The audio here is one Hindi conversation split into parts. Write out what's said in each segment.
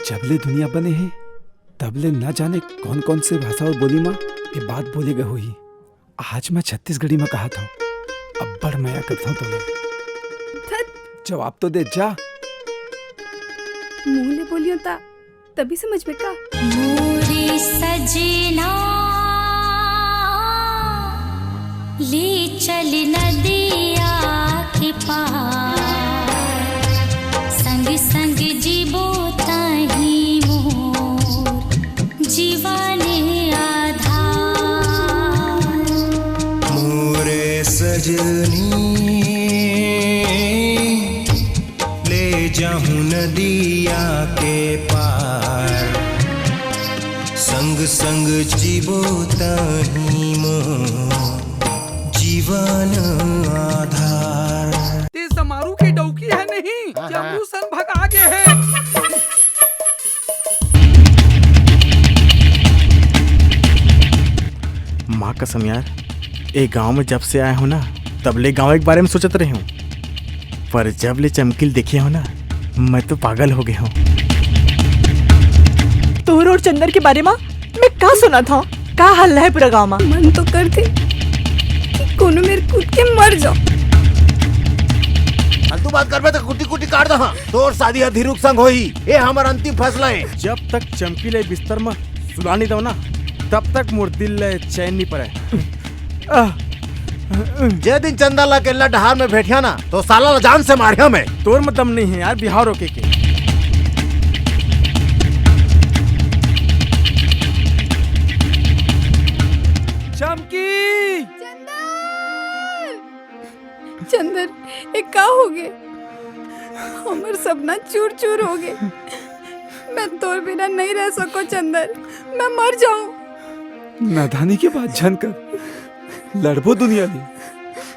जबले दुनिया बने हैं तबले न जाने कौन कौन से भाषा और बोली माँ ये बात बोलेगा हुई। आज मैं छत्तीसगढ़ी में कहा था, अब बड़ मया करता हूँ तुम्हें। जवाब तो दे जा। मुंह ले बोलियो ता तभी समझ में का। मोरे सजना ले चल नदिया के पार, संग संग जीवो ताही मोर जीवन आधार। मोरे सजनी ले जाऊं नदिया के पार, संग संग जीवो ताही मोर जीवन आधार। ते समारू की डौकी है नहीं, जम्मू सन भगा आगे है। माँ कसम यार, एक गांव में जब से आया हूँ ना तबले गांव के बारे में सोचते रही हूँ, पर जब ले चमकील देखे हो ना मैं तो पागल हो गया हूँ। तोर और चंदर के बारे में मैं का सुना था, का हल्ला है पूरा गांव में। मन तो करते कि कोनो मेरे कूद के मर जाओ। तू बात करबे तो कुटी कुटी काट दहा। तोर शादी अधीरुक संग होई, ये हमार अंतिम फैसला है। जब तक चमकीले बिस्तर में सुला नहीं दो ना तब तक मोर दिल ले चैन नहीं पड़े। जे दिन चंदा ला के लडहार में बैठिया ना तो साला जान से मारिया मैं। तोर में दम नहीं है यार बिहार रोके के। चमकी चंदर एक का हो गए, हमार सपना चूर चूर हो गए। मैं तोर बिना नहीं रह सको चंदर, मैं मर जाऊं। नादानी के बाद जानकर लड़बो दुनिया ले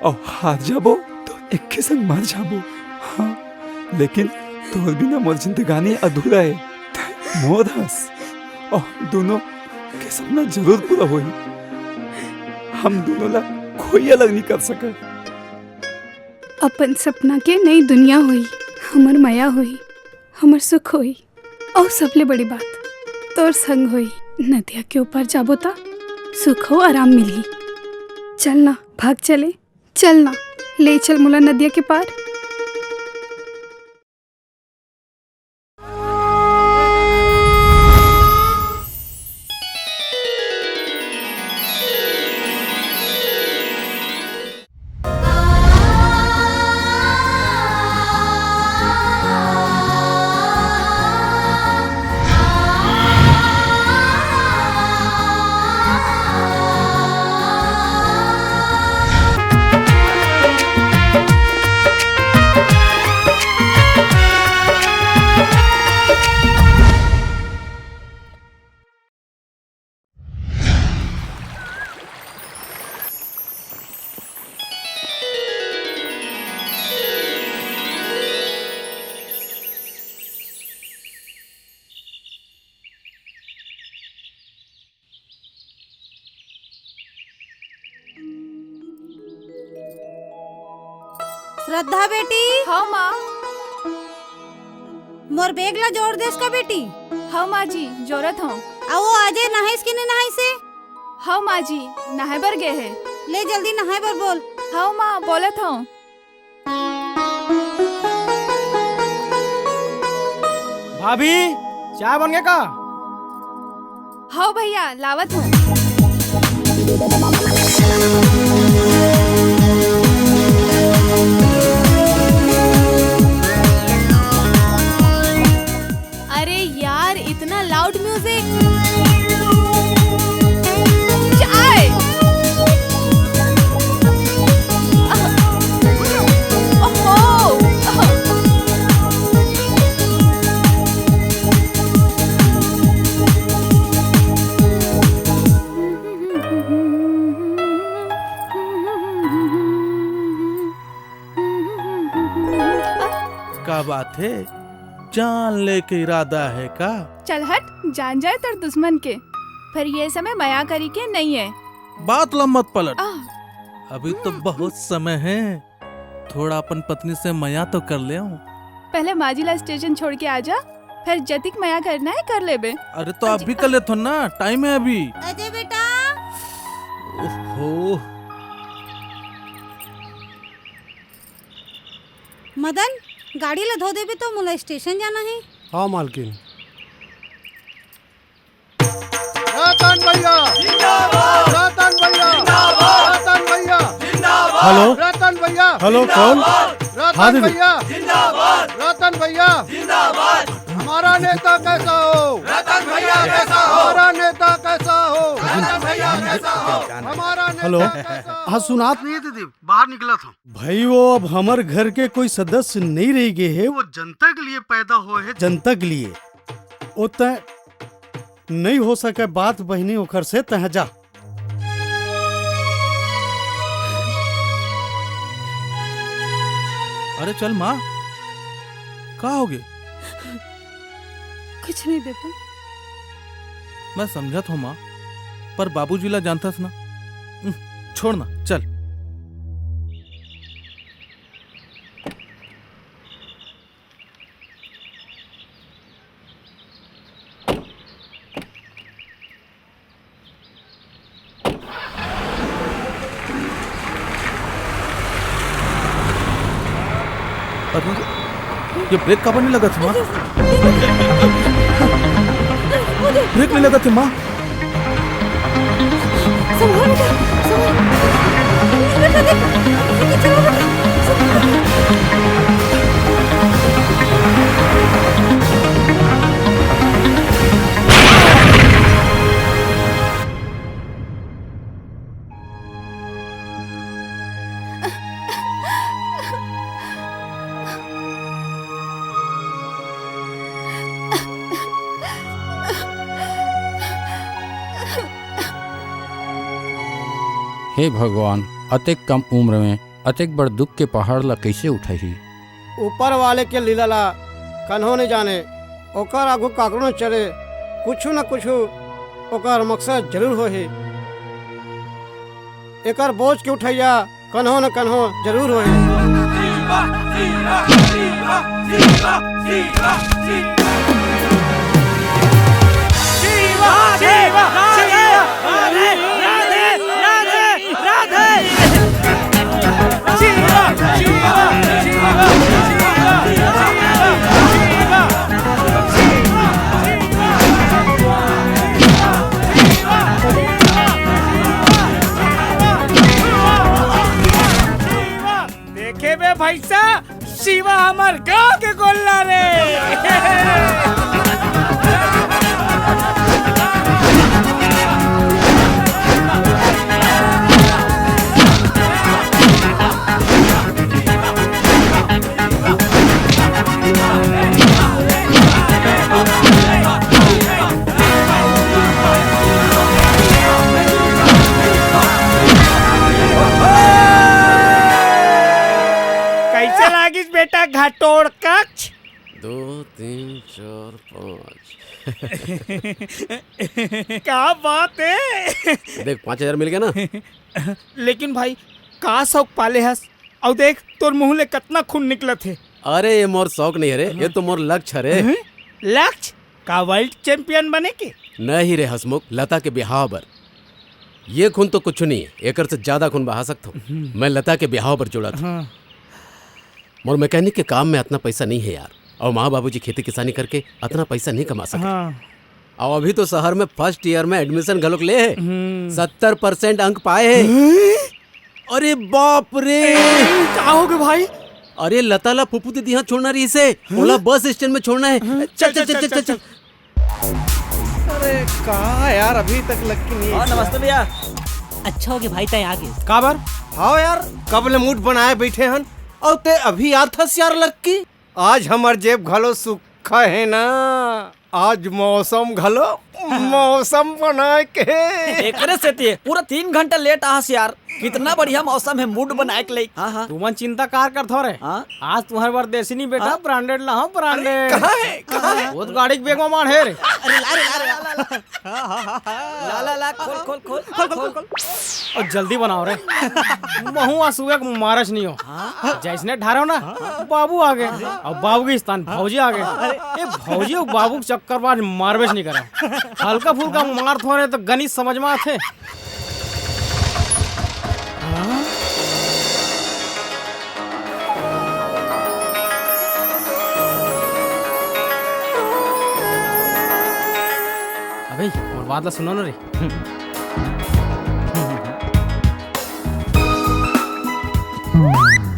और हार जाबो तो एक के संग मर जाबो। हाँ लेकिन तोर बिना मोर जिंदगानी अधूरा है। मोर हंस और दोनों के सपना जरूर पूरा होई। हम दोनों ला कोई अलग नहीं कर सका। अपन सपना के नई दुनिया हुई, हमर माया हुई, हमर सुख हुई और सबले बड़ी बात तोर संग हुई। नदिया के ऊपर जाबो ता सुख हो आराम मिली। चलना भाग चले, चलना ले चल मुला नदिया के पार। श्रद्धा बेटी। हाँ माँ। मोर बेग ला जोड़ देस का बेटी। हाँ माँ जी जोरत हूँ। आओ आजे नहाइस कि नहीं नहाई से। हाँ माँ जी नहाए बर गए है। ले जल्दी नहाए बर बोल। हाँ माँ बोलत हूँ। भाभी चाय बन गया का? हाँ भैया लावत हूँ। अरे यार इतना लाउड म्यूजिक। चाय। ओहो। का बात है, जान लेके इरादा है का? चल हट, जान जाए तर दुश्मन के, पर ये समय मया करी के नहीं है। बात ला मत पलट, अभी तो बहुत समय है, थोड़ा अपन पत्नी से मया तो कर ले। पहले माजिला स्टेशन छोड़ के आजा, फिर जतिक मया करना है कर लेबे। अरे तो आप भी कर लेते हो ना, टाइम है अभी। अजय बेटा ओहो मदन गाड़ी ला धो देबे तो मोला स्टेशन जाना है। हाँ मालकिन। रतन भैया जिंदाबाद, रतन भैया जिंदाबाद, रतन भैया जिंदाबाद, हेलो रतन भैया हेलो कौन? रतन हाँ दीदी। भैया जिंदाबाद, रतन भैया जिंदाबाद। हमारा नेता कैसा हो? रतन भैया कैसा हो? हमारा नेता कैसा हो? रतन भैया कैसा हो? हमारा नेता हेलो कैसा हो? हाँ सुनात नहीं है दीदी, बाहर निकला था भाई। वो अब हमारे घर के कोई सदस्य नहीं रह गए है, वो जनता के लिए पैदा हुए है, जनता के लिए। वो तय नहीं हो सके बात बहनी ओखर से तह जा। अरे चल माँ, का हो गए? कुछ नहीं बेटा। मैं समझत हूँ माँ, पर बाबूजी ला जानता ना। छोड़ ना, चल। ये ब्रेक कब नहीं लगा था माँ? ब्रेक नहीं लगा था माँ। हे भगवान, अतेक कम उम्र में अतेक बड़ दुख के पहाड़ ला कैसे उठाई? ऊपर वाले के लीला ला कन्हो नहीं जाने, ओकर आगू काकड़ो चले, कुछ न कुछ ओकर मकसद जरूर हो ही। एकर बोझ के उठैया कन्हो न कन्हो जरूर हो ही। देखे बे भैसा, शिवा हमार गाँव के गोल्ला रे। कैसे लागिस बेटा घाटोड़ कक्ष? 2 3 4 5। क्या बात है। देख 5000 मिल गया ना। लेकिन भाई का शौक पाले हस, और देख तोर मुंह ले कितना खून निकलत है। अरे ये मोर शौक नहीं है रे, ये तो मोर लक्ष्य रे। लक्ष्य का वर्ल्ड चैंपियन बने के? नहीं रे हसमुख, लता के बिहाव पर। ये खून तो कुछ नहीं है, एकर से ज्यादा खून बहा सकता हूँ। मैं लता के बिहाव पर जोड़ा था। मोर मैकेनिक के काम में इतना पैसा नहीं है यार, और माँ बाबूजी खेती किसानी करके इतना पैसा नहीं कमा सके। और अभी तो शहर में फर्स्ट ईयर में एडमिशन घलोक ले है, 70% अंक पाए हैं। अरे बाप रे, क्या हो गया भाई? अरे लता ला फूफू दीदी यहाँ छोड़ना रही से, ओला बस स्टैंड में छोड़ना है। चल चल चल चल चल। अरे कहा यार, अभी तक लक्की नहीं है। नमस्ते भैया। अच्छा हो गया भाई तय आगे। काबर? हाँ यार, कब ले मूड बनाए बैठे हन, और ते अभी याद था यार लक्की। आज हमार जेब घलो सुखा है ना, आज मौसम घलो मौसम बनाए के। एकरे से ते पूरा 3 घंटा लेट आस यार। कितना बढ़िया मौसम है मूड बनाए के लिए। हाँ हाँ, तुमन चिंता कार कर थोरे। आज तुम्हारे बार देसी नहीं बेटा, ब्रांडेड ला। ब्रांडेड कहाँ है? वो गाड़ी के बैग में मार है रे। अरे ला रे ला रे। ला खोल खोल खोल खोल खोल खोल और जल्दी बनाओ रे महुआ सुबह को मारच नहीं हो जैसने ढारो ना बाबू आ गए और बाबू के स्थान भौजी आ गए ये भौजी और बाबू के चक्कर बाद मारवेश नहीं करे हल्का फुल्का मार थोड़े तो गणित समझ में आते। अबे और बात ला सुनो ना रे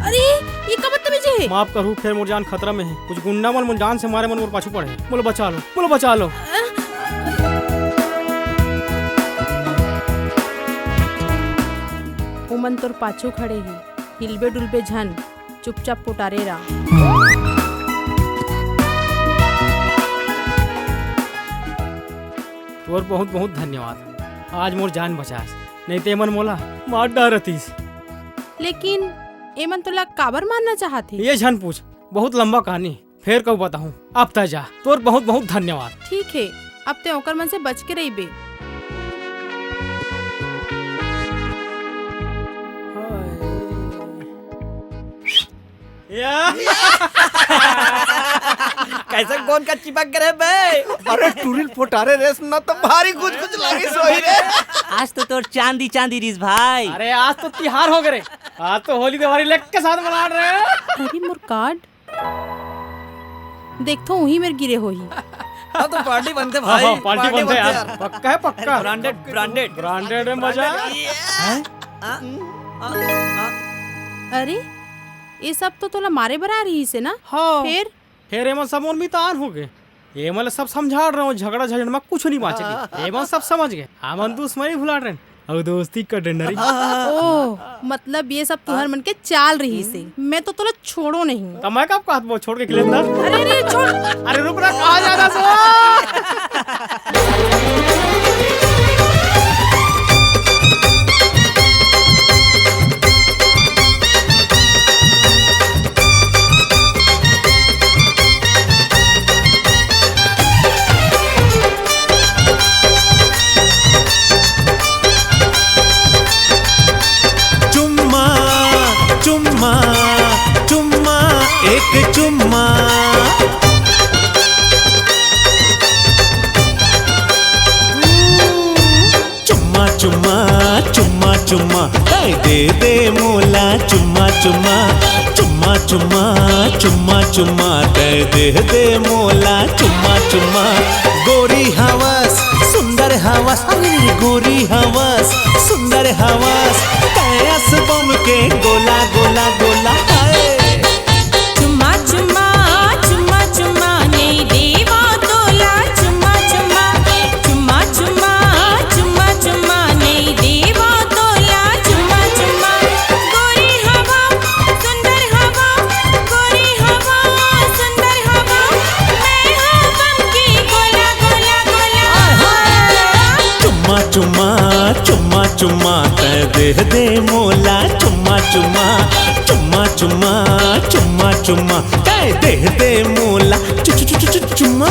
अरे ये कब बदतमीजी है? माफ करूँ फिर मोर जान खतरा में है कुछ गुंडा मन जान से मारे मन मोर पाछू पड़े बोलो बचा लो बोलो बचा लो। उमन तोर पाछू खड़े ही हिलबे डुलबे झन चुपचाप पोटारे रा। तोर बहुत बहुत धन्यवाद आज मोर जान बचास नहीं तो एमन मोला मार डारतीस। लेकिन एमन तोला काबर मारना चाहत है? ये झन पूछ बहुत लंबा कहानी फिर कब बताऊं अब तक जा तोर बहुत बहुत धन्यवाद। ठीक है अब ते ओकर मन से बच के रही बे। कैसे कौन का चिपक करे बे? अरे टूरिल पोटारे रेस ना तो भारी कुछ कुछ लगी सोई रे। आज तो तोर चांदी चांदी रिस भाई। अरे आज तो तिहार हो गए आज तो होली दिवाली लेक के साथ मना रहे हैं। अरे मोर कार्ड देख तो वही मेरे गिरे हो ही। हाँ तो पार्टी बनते भाई। हाँ, पार्टी बनते यार पक्का है पक्का ब्रांडेड ब्रांडेड ब्रांडेड मजा। अरे ये सब तो तोला मारे बरा रही से ना? हाँ फिर एमन सब मोर मितान हो गए ये मतलब सब समझा रहे हो झगड़ा झगड़ में कुछ नहीं बाचे एमन सब समझ गए हमन दुश्मनी भुला रहे और दोस्ती कर डंडरी। ओह मतलब ये सब तुहर मन के चाल रही से मैं तो तोला छोड़ो नहीं। तो मैं कब कहत वो छोड़ के खिलेंदर। अरे अरे छोड़ अरे रुक रहा कहाँ जा रहा सो। चुम्मा चुम्मा एक चुम्मा चुम्मा चुम्मा चुम्मा चुम्मा दे दे मोला चुम्मा चुम्मा चुम्मा चुम्मा चुम्मा चुम्मा दे दे मोला चुम्मा चुम्मा गोरी हवस सुंदर हवस गोरी हवस सुंदर हवस कैस बम के गोला गोला गोला चुम्मा चुम्मा चुम्मा चुम्मा नहीं देवा तोला चुम्मा चुम्मा चुम्मा चुम्मा चुम्मा चुम्मा नहीं देवा तोला चुम्मा चुम्मा गोरी हवा सुंदर हवा गोरी हवा सुंदर हवा मैं हूँ बम की गोला गोला गोला। चुम्मा चुम्मा चुम्मा चुम्मा दे दे मोला चुम्मा चुम्मा चुम्मा चुम्मा चुम्मा चुम्मा दे दे मोला चुम्मा।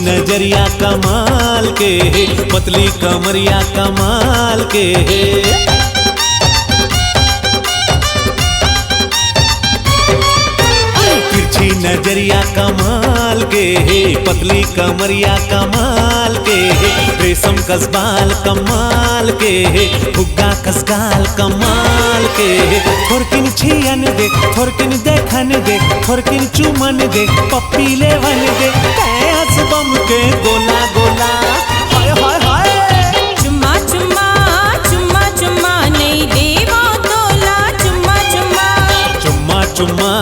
नजरिया कमाल के पतली कमरिया कमाल के तिरछी नजरिया कमाल के पतली कमरिया कमाल के रेशम कसबाल कमाल के हुक्का कसगाल कमाल के थोरकिन छियन दे थोरकिन देखन दे थोरकिन चुमन दे पप्पी लेवन दे कैस बम के गोला गोला हाय हाय हाय। चुम्मा चुम्मा चुम्मा चुम्मा नहीं देवा तोला चुम्मा चुम्मा चुम्मा चुम्मा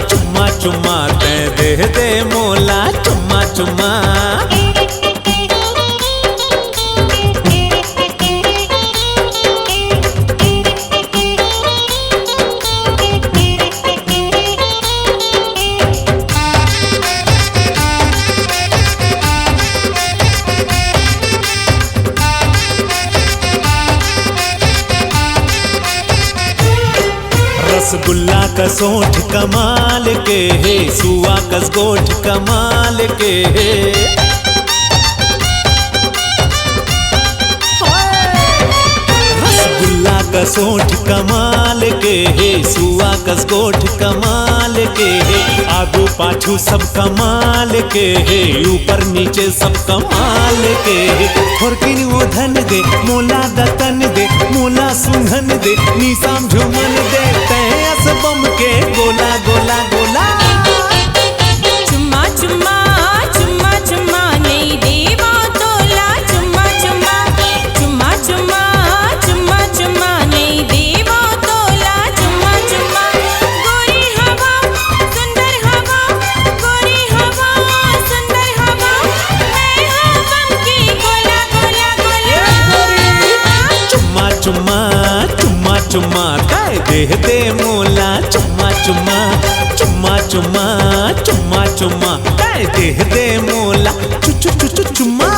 चुम्मा चुम्मा दे दे मोला चुम्मा चुम्मा। रसगुल्ला का सोंठ कमाल के है, सुआ कस गोठ कमाल के है। रसगुल्ला का सोंठ कमाल के है, सुआ कस गोठ कमाल के है। आगू पाछू सब कमाल के है, ऊपर नीचे सब कमाल के है। थोरकिन वो धन दे, मोला दतन दे, मोला सुंघन दे, निशाम झुमन दे, तय असबम के गोला गोला गोला। चुम्मा चुम्मा चुम्मा चुम्मा नहीं देवा तोला, चुम्मा चुम्मा चुम्मा चुम्मा चुम्मा चुम्मा नहीं देवा तोला, चुम्मा चुम्मा। गोरी हवा सुंदर हवा, गोरी हवा सुंदर हवा, मैं हूँ बम की गोला गोला गोला। चुम्मा चुम्मा चुम्मा चुम्मा काय देह दे मोला, चुम्मा चुम्मा चुम्मा चुम्मा चुम्मा चुम्मा काय देह दे मोला, चु चु चु चु चुम्मा।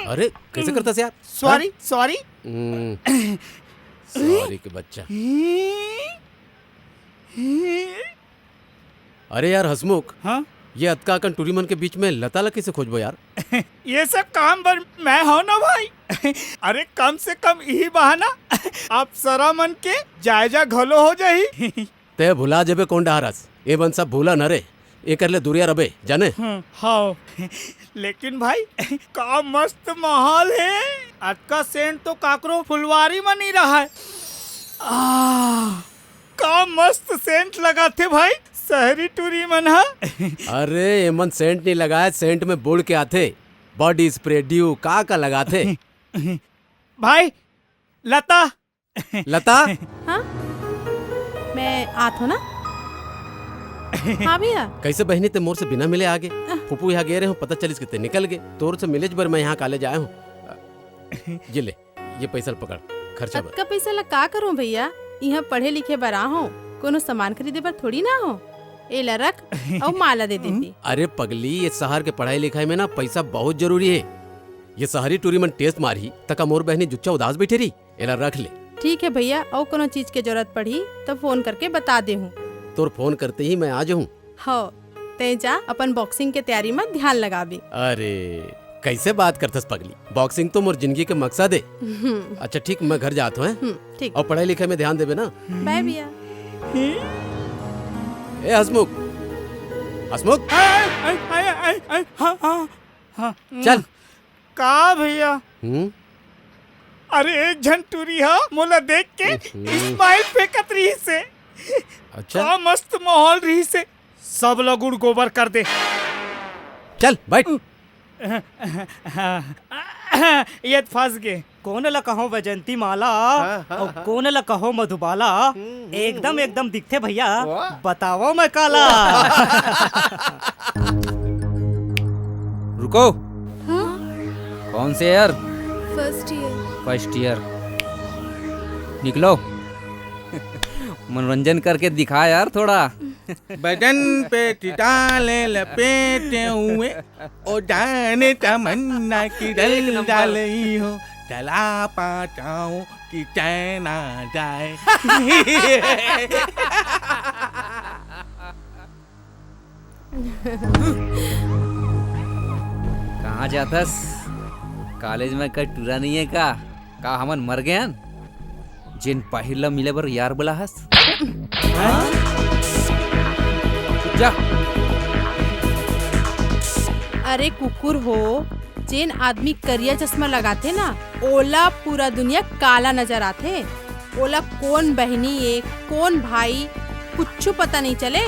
अरे कैसे करता से यार? Sorry sorry. सॉरी के बच्चा। अरे यार हसमुख, हाँ ये अतका कन टूरीमन के बीच में लता लकी से खोजबो यार। ये सब काम पर मैं हूं ना भाई। अरे कम से कम यही बहाना आप सरा मन के जायजा घलो हो जाही। ते भुला जेबे कौन डहारस, ए बन सब भूला न रे, ए कर ले दुरिया रबे जाने। हाँ लेकिन भाई का मस्त माहौल है। अटका सेंट तो काकरो फुलवारी में नहीं रहा है। का मस्त सेंट लगा थे भाई शहरी टूरी मन। अरे एमन सेंट नहीं लगाए, सेंट में बोल के आते बॉडी स्प्रे ड्यू का लगाते। भाई लता लता हाँ मैं आत हो ना। हाँ भैया कैसे बहनी ते मोर से बिना मिले आगे? फूफू यहाँ गए रहे हो, पता चलिस कितने निकल गए। तोर से मिले बर मैं यहाँ कॉलेज आया हूँ। ये ले, ये पैसा पकड़, खर्चा बर। का पैसा ला का करूँ भैया? यहाँ पढ़े लिखे बरा हो, कोनो सामान खरीदे पर थोड़ी ना हो। ए ला रख और माला दे देती। अरे पगली, ये शहर के पढ़ाई लिखाई में ना पैसा बहुत जरूरी है। ये शहरी टूरीमन टेस्ट मारी तका मोर बहनी जुच्चा उदास बैठे रही। एला रख ले। ठीक है भैया, और कोनो चीज के जरूरत पड़ी तो फोन करके बता दे हूँ। तोर फोन करते ही मैं आ जाऊँ। हो ते जा अपन बॉक्सिंग के तैयारी में ध्यान लगाबी। अरे कैसे बात करतस पगली, बॉक्सिंग तो मोर जिंदगी के मकसद है। अच्छा ठीक, मैं घर जाता हूँ। ठीक। और पढ़ाई लिखाई में ध्यान देबे ना। बाय भैया। ए हसमुख, हसमुख चल। का भैया? अरे एक जन टूरी हा मोला देख के स्माइल फेंकत रही से। अच्छा का मस्त माहौल रही से। सब लोग गुड़ गोबर कर दे। चल बैठ। ये फंस गए। कौन ला कहो वैजंती माला और कौन ला कहो मधुबाला, एकदम एकदम दिखते भैया। बताओ मैं काला। रुको। कौन से यार? First year. First year. निकलो। मनोरंजन करके दिखा यार थोड़ा। बदन पे टिटाले लपेटे हुए, ओ जाने तमन्ना की डल डाली हो, डला पाटाऊं कि चैन आ जाए। कहाँ जातस? कॉलेज में कई टूरा नहीं है का हमन मर गए? जिन पहिला मिले बर यार बोला हस। जा। अरे कुकुर हो, जेन आदमी करिया चश्मा लगाते ना, ओला पूरा दुनिया काला नजर आते। ओला कौन बहनी है कौन भाई कुछ पता नहीं चले।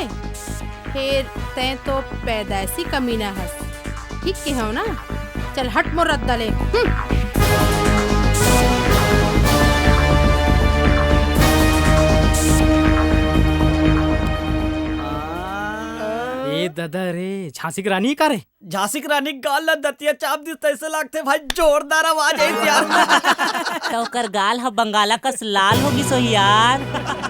फिर तै तो पैदाइशी कमीना हस। ठीक के हो ना? चल हट मोर रद्दा ले। ए दादा रे, झांसी की रानी का रे? झांसी की रानी गाल ला दतिया चाप दी तैसे लागते भाई जोरदार आवाज आई यार। तो कर गाल ह बंगाला कस लाल होगी सो यार।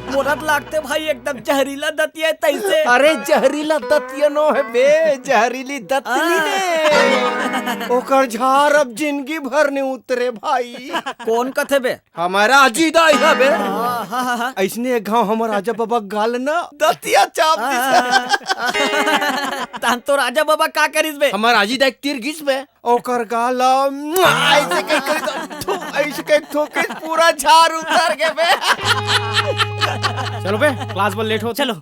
मोरत लागते भाई एकदम जहरीला दतिया तैसे। अरे जहरीला दतिया नो है बे, जहरीली दतली ने। ओकर झार अब जिंदगी भर ने उतरे भाई। कौन कथे बे? हमारा अजीदा है बे। ऐसने एक गांव हमारा राजा बाबा गाल ना दतिया चाप दी। तान तो राजा बाबा का करिस बे? हमारा अजीदा एक तीर घिस बे। ओकर गाल ऐसे कहीं ऐसे कहीं ठोके पूरा झार उतर के बे। चलो बे क्लास पर लेट हो। चलो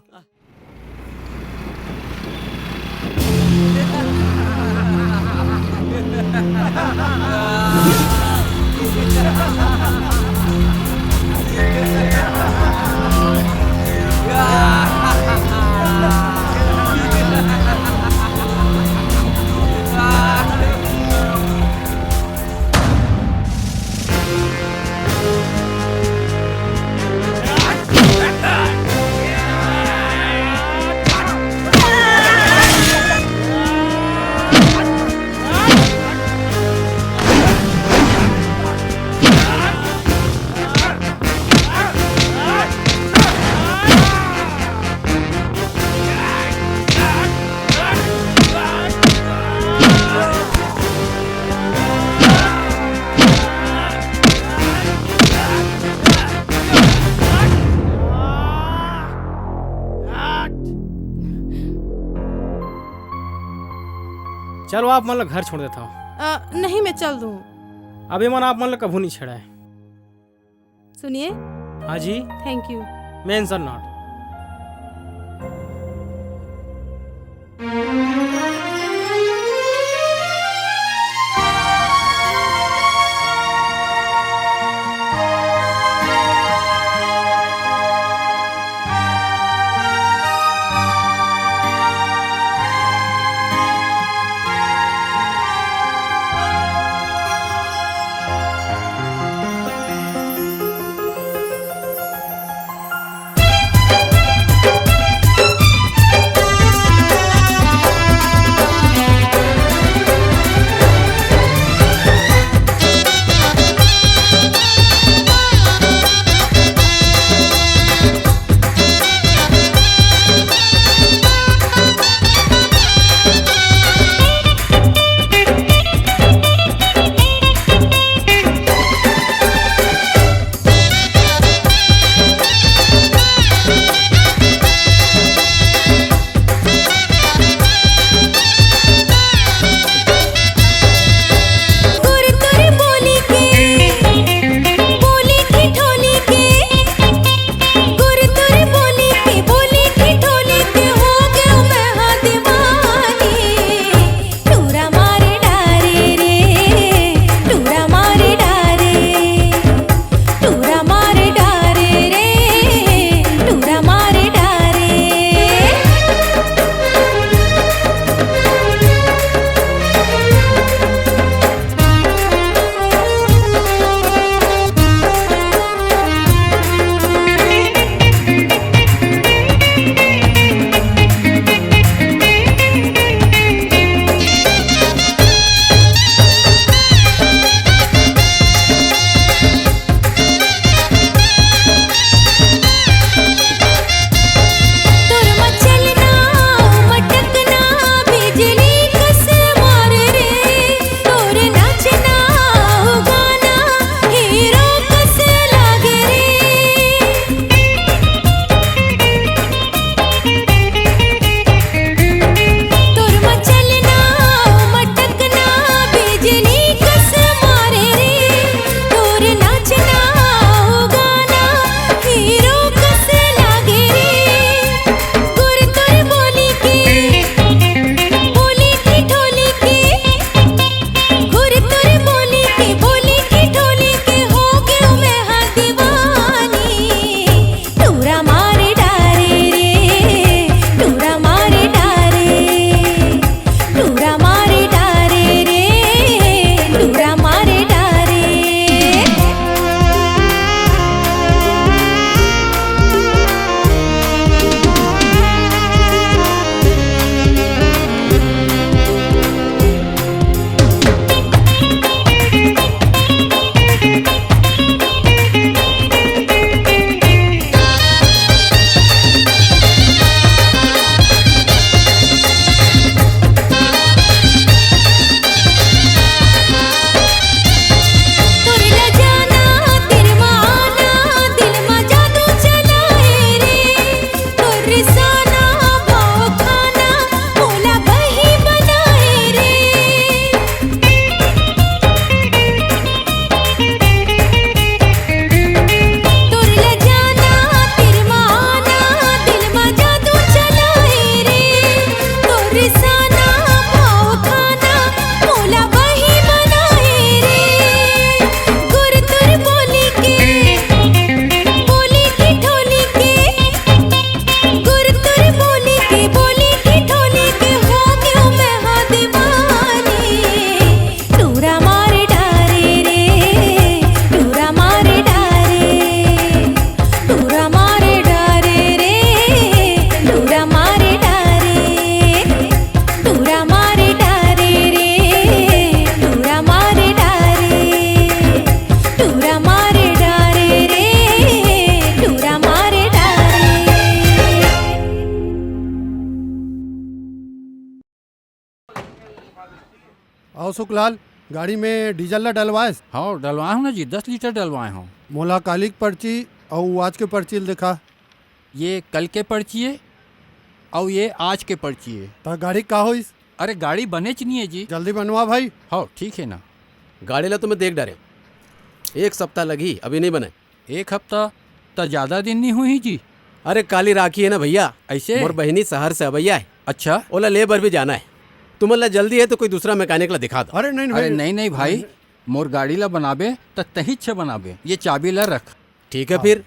चलो आप मतलब घर छोड़ देता हूँ। नहीं मैं चल दूँ। अभी मन आप मतलब कभू नहीं छेड़ा है। सुनिए। हाँ जी। Thank you. Mention not. और सुखलाल गाड़ी में डीजल ला डलवाए? हाँ डलवाए हूँ ना जी, 10 लीटर डलवाए हूँ। मोला कालिक पर्ची और आज के पर्ची दिखा। ये कल के पर्ची है और ये आज के पर्ची है। तो गाड़ी का हो? अरे गाड़ी बने च नहीं है जी। जल्दी बनवा भाई। हाँ ठीक है ना। गाड़ी ला तुम्हें देख डारे, 1 सप्ताह लगी अभी नहीं बने। 1 हफ्ता तो ज्यादा दिन नहीं हुई जी। अरे काली राखी है ना भैया, ऐसे मोर बहनी शहर से अभैया है। अच्छा ओला लेबर भी जाना है, तुम्हें जल्दी है तो कोई दूसरा मैकेनिक ला दिखा दो। अरे नहीं भाई, मोर गाड़ी ला बनाबे तो तही से बनाबे। ये चाबी ला रख। ठीक है फिर।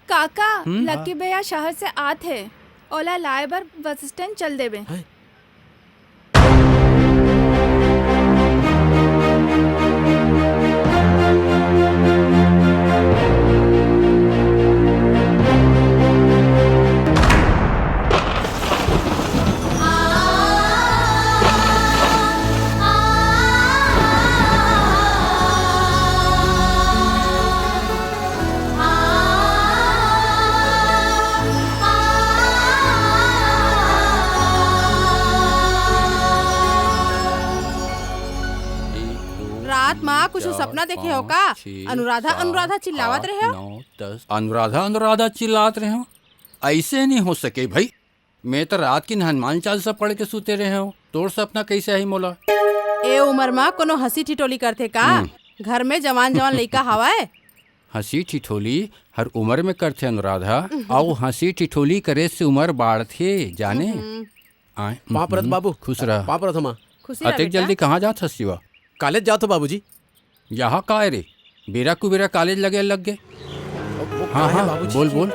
काका लकी भैया शहर से आत है, ओला लाए बर बस स्टैंड चल देबे। रात माँ कुछ सपना देखे हो का? अनुराधा अनुराधा चिल्लावत रहे हो। 9 10 अनुराधा चिल्लात रहे हो? ऐसे नहीं हो सके भाई। मैं तो रात की हनुमान चालीसा पढ़ के सूते रहे हो। तोर सपना कैसे है मोला? ए उम्र माँ कोनो हंसी ठिठोली करते का? घर में जवान जवान लड़का हवा है। हंसी ठिठोली हर उम्र में करते अनुराधा, और हंसी ठिठोली करे से उम्र बाढ़ते जाने। पापरत बाबू खुश रह। पापरत हमा अतिक जल्दी कहाँ जात हसीवा? कॉलेज जातो बाबूजी। यहाँ का है रे? बेरा कुबेरा कॉलेज लगे लग गए। हाँ बोल।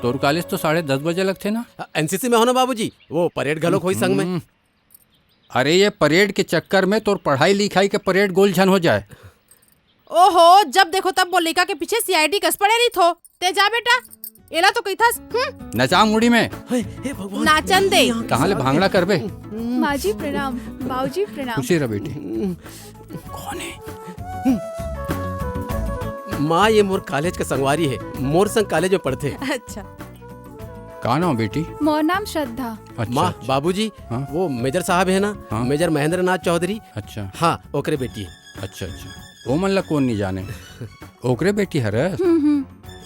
तोर कॉलेज तो 10:30 बजे लगते ना। एनसीसी में हो ना बाबूजी, वो परेड घलोक होई संग में। अरे ये परेड के चक्कर में तोर पढ़ाई लिखाई के परेड गोलझन हो जाए। ओहो, जब देखो तब वो लड़का के पीछे सीआईडी कस पड़े रही थो। ते जा बेटा, एला तो कही था नचा मुड़ी में नाचन दे। कहाँ ले भांगड़ा करबे? माँ जी प्रणाम, बाबूजी प्रणाम। खुशी रह बेटी। कौन है? माँ ये मोर कॉलेज का संगवारी है, मोर संग कॉलेज में पढ़ते। अच्छा कहाँ नाम बेटी? मोर नाम श्रद्धा। माँ बाबूजी वो मेजर साहब है ना, मेजर महेंद्र नाथ चौधरी। अच्छा हाँ ओकरे बेटी है। अच्छा वो मन ला कौन नहीं जाने। ओकरे बेटी हर?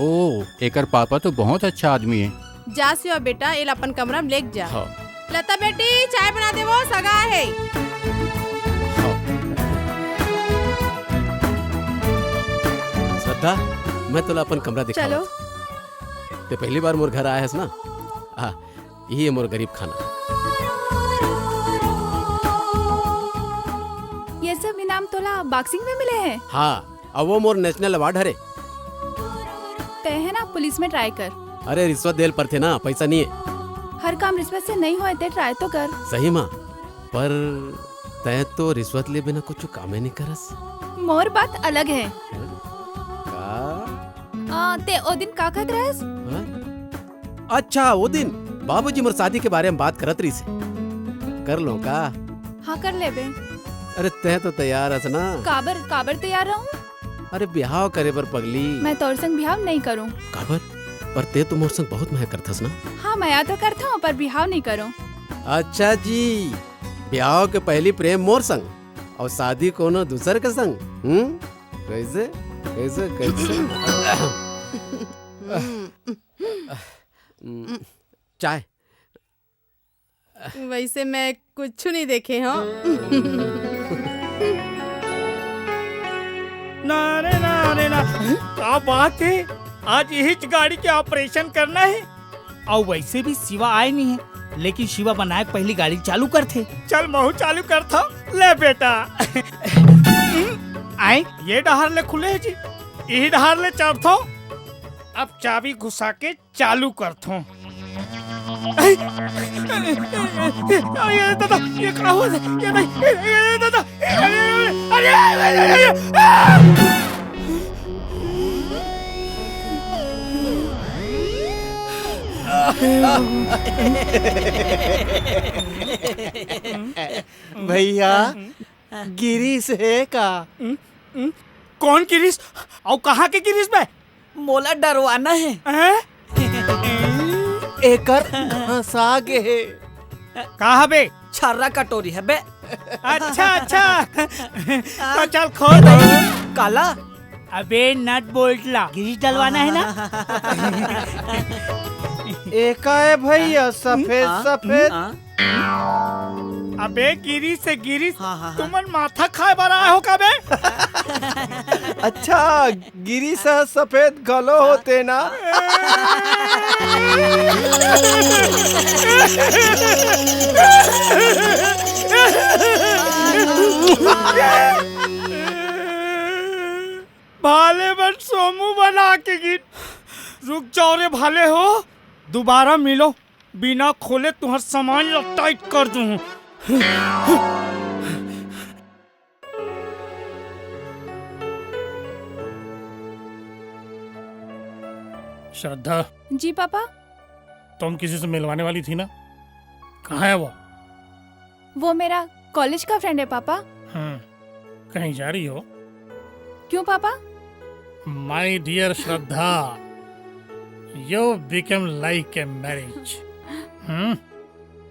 ओ एकर पापा तो बहुत अच्छा आदमी है। जा सिवा बेटा, एल अपन कमरा में लेके जा। लता बेटी चाय बना दे, वो सगा है। श्रद्धा मैं तुला अपन कमरा दिखा। चलो। ते पहली बार मोर घर आया है ना। हाँ यही है मोर गरीब खाना। ये सब इनाम तोला बॉक्सिंग में मिले हैं? हाँ अब वो मोर नेशनल अवार्ड हरे। ते है ना पुलिस में ट्राई कर। अरे रिश्वत देल पर थे ना, पैसा नहीं है। हर काम रिश्वत से नहीं होए ते ट्राई तो कर। सही माँ, पर तय तो रिश्वत ले बिना कुछ काम नहीं करस। मोर बात अलग है। का? ते ओ दिन का कहत रहस? अच्छा वो दिन बाबूजी मोर शादी के बारे में बात करत रही से। कर लो का? हाँ कर लेबे। अरे तय तो तैयार है ना? काबर तैयार रहूं? अरे ब्याह करे पर पगली। मैं तोर संग ब्याह नहीं करूं। काबर? पर ते तो मोर संग बहुत मया करथस ना? हाँ मैं तो करता हूँ पर ब्याह नहीं करूं। अच्छा जी, ब्याह के पहली प्रेम मोर संग और शादी कोनो दूसर के संग। कैसे कैसे कैसे? चाय। वैसे मैं कुछ नहीं देखे हूँ। नारे नारे ना, क्या बात है, आज यही गाड़ी के ऑपरेशन करना है। और वैसे भी शिवा आए नहीं है, लेकिन शिवा बनाए पहली गाड़ी चालू कर थे। चल महू चालू कर था। ले बेटा। आए ये डहार ले खुले है जी, यही डहार ले चढ़थो। अब चाबी घुसा के चालू करथो। ये दादा, ये क्या हुआ? ये नहीं, ये दादा, अरे भैया गिरीश है का? कौन गिरीश? और कहाँ के गिरीश बे? मोला डरवाना है। एकर हंसा गे है। कहाँ बे? छर्रा कटोरी है बे। अच्छा अच्छा तो चल खोल दे। काला अबे नट बोल्टला ग्रीस डलवाना है ना। एका है भैया सफेद सफेद। अबे गिरी से गिरी तुमन माथा खाए बना हो का बे। अच्छा गिरी से सफेद गलो होते ना। भाले बन सोमू बना के गिर। रुक जाओ रे भाले हो, दोबारा मिलो बिना खोले तुम्हारा सामान टाइट कर दूं। श्रद्धा, जी पापा। तुम किसी से मिलवाने वाली थी ना, कहाँ है वो मेरा कॉलेज का फ्रेंड है पापा। कहीं जा रही हो? क्यों पापा? My dear Shraddha, you become like a marriage.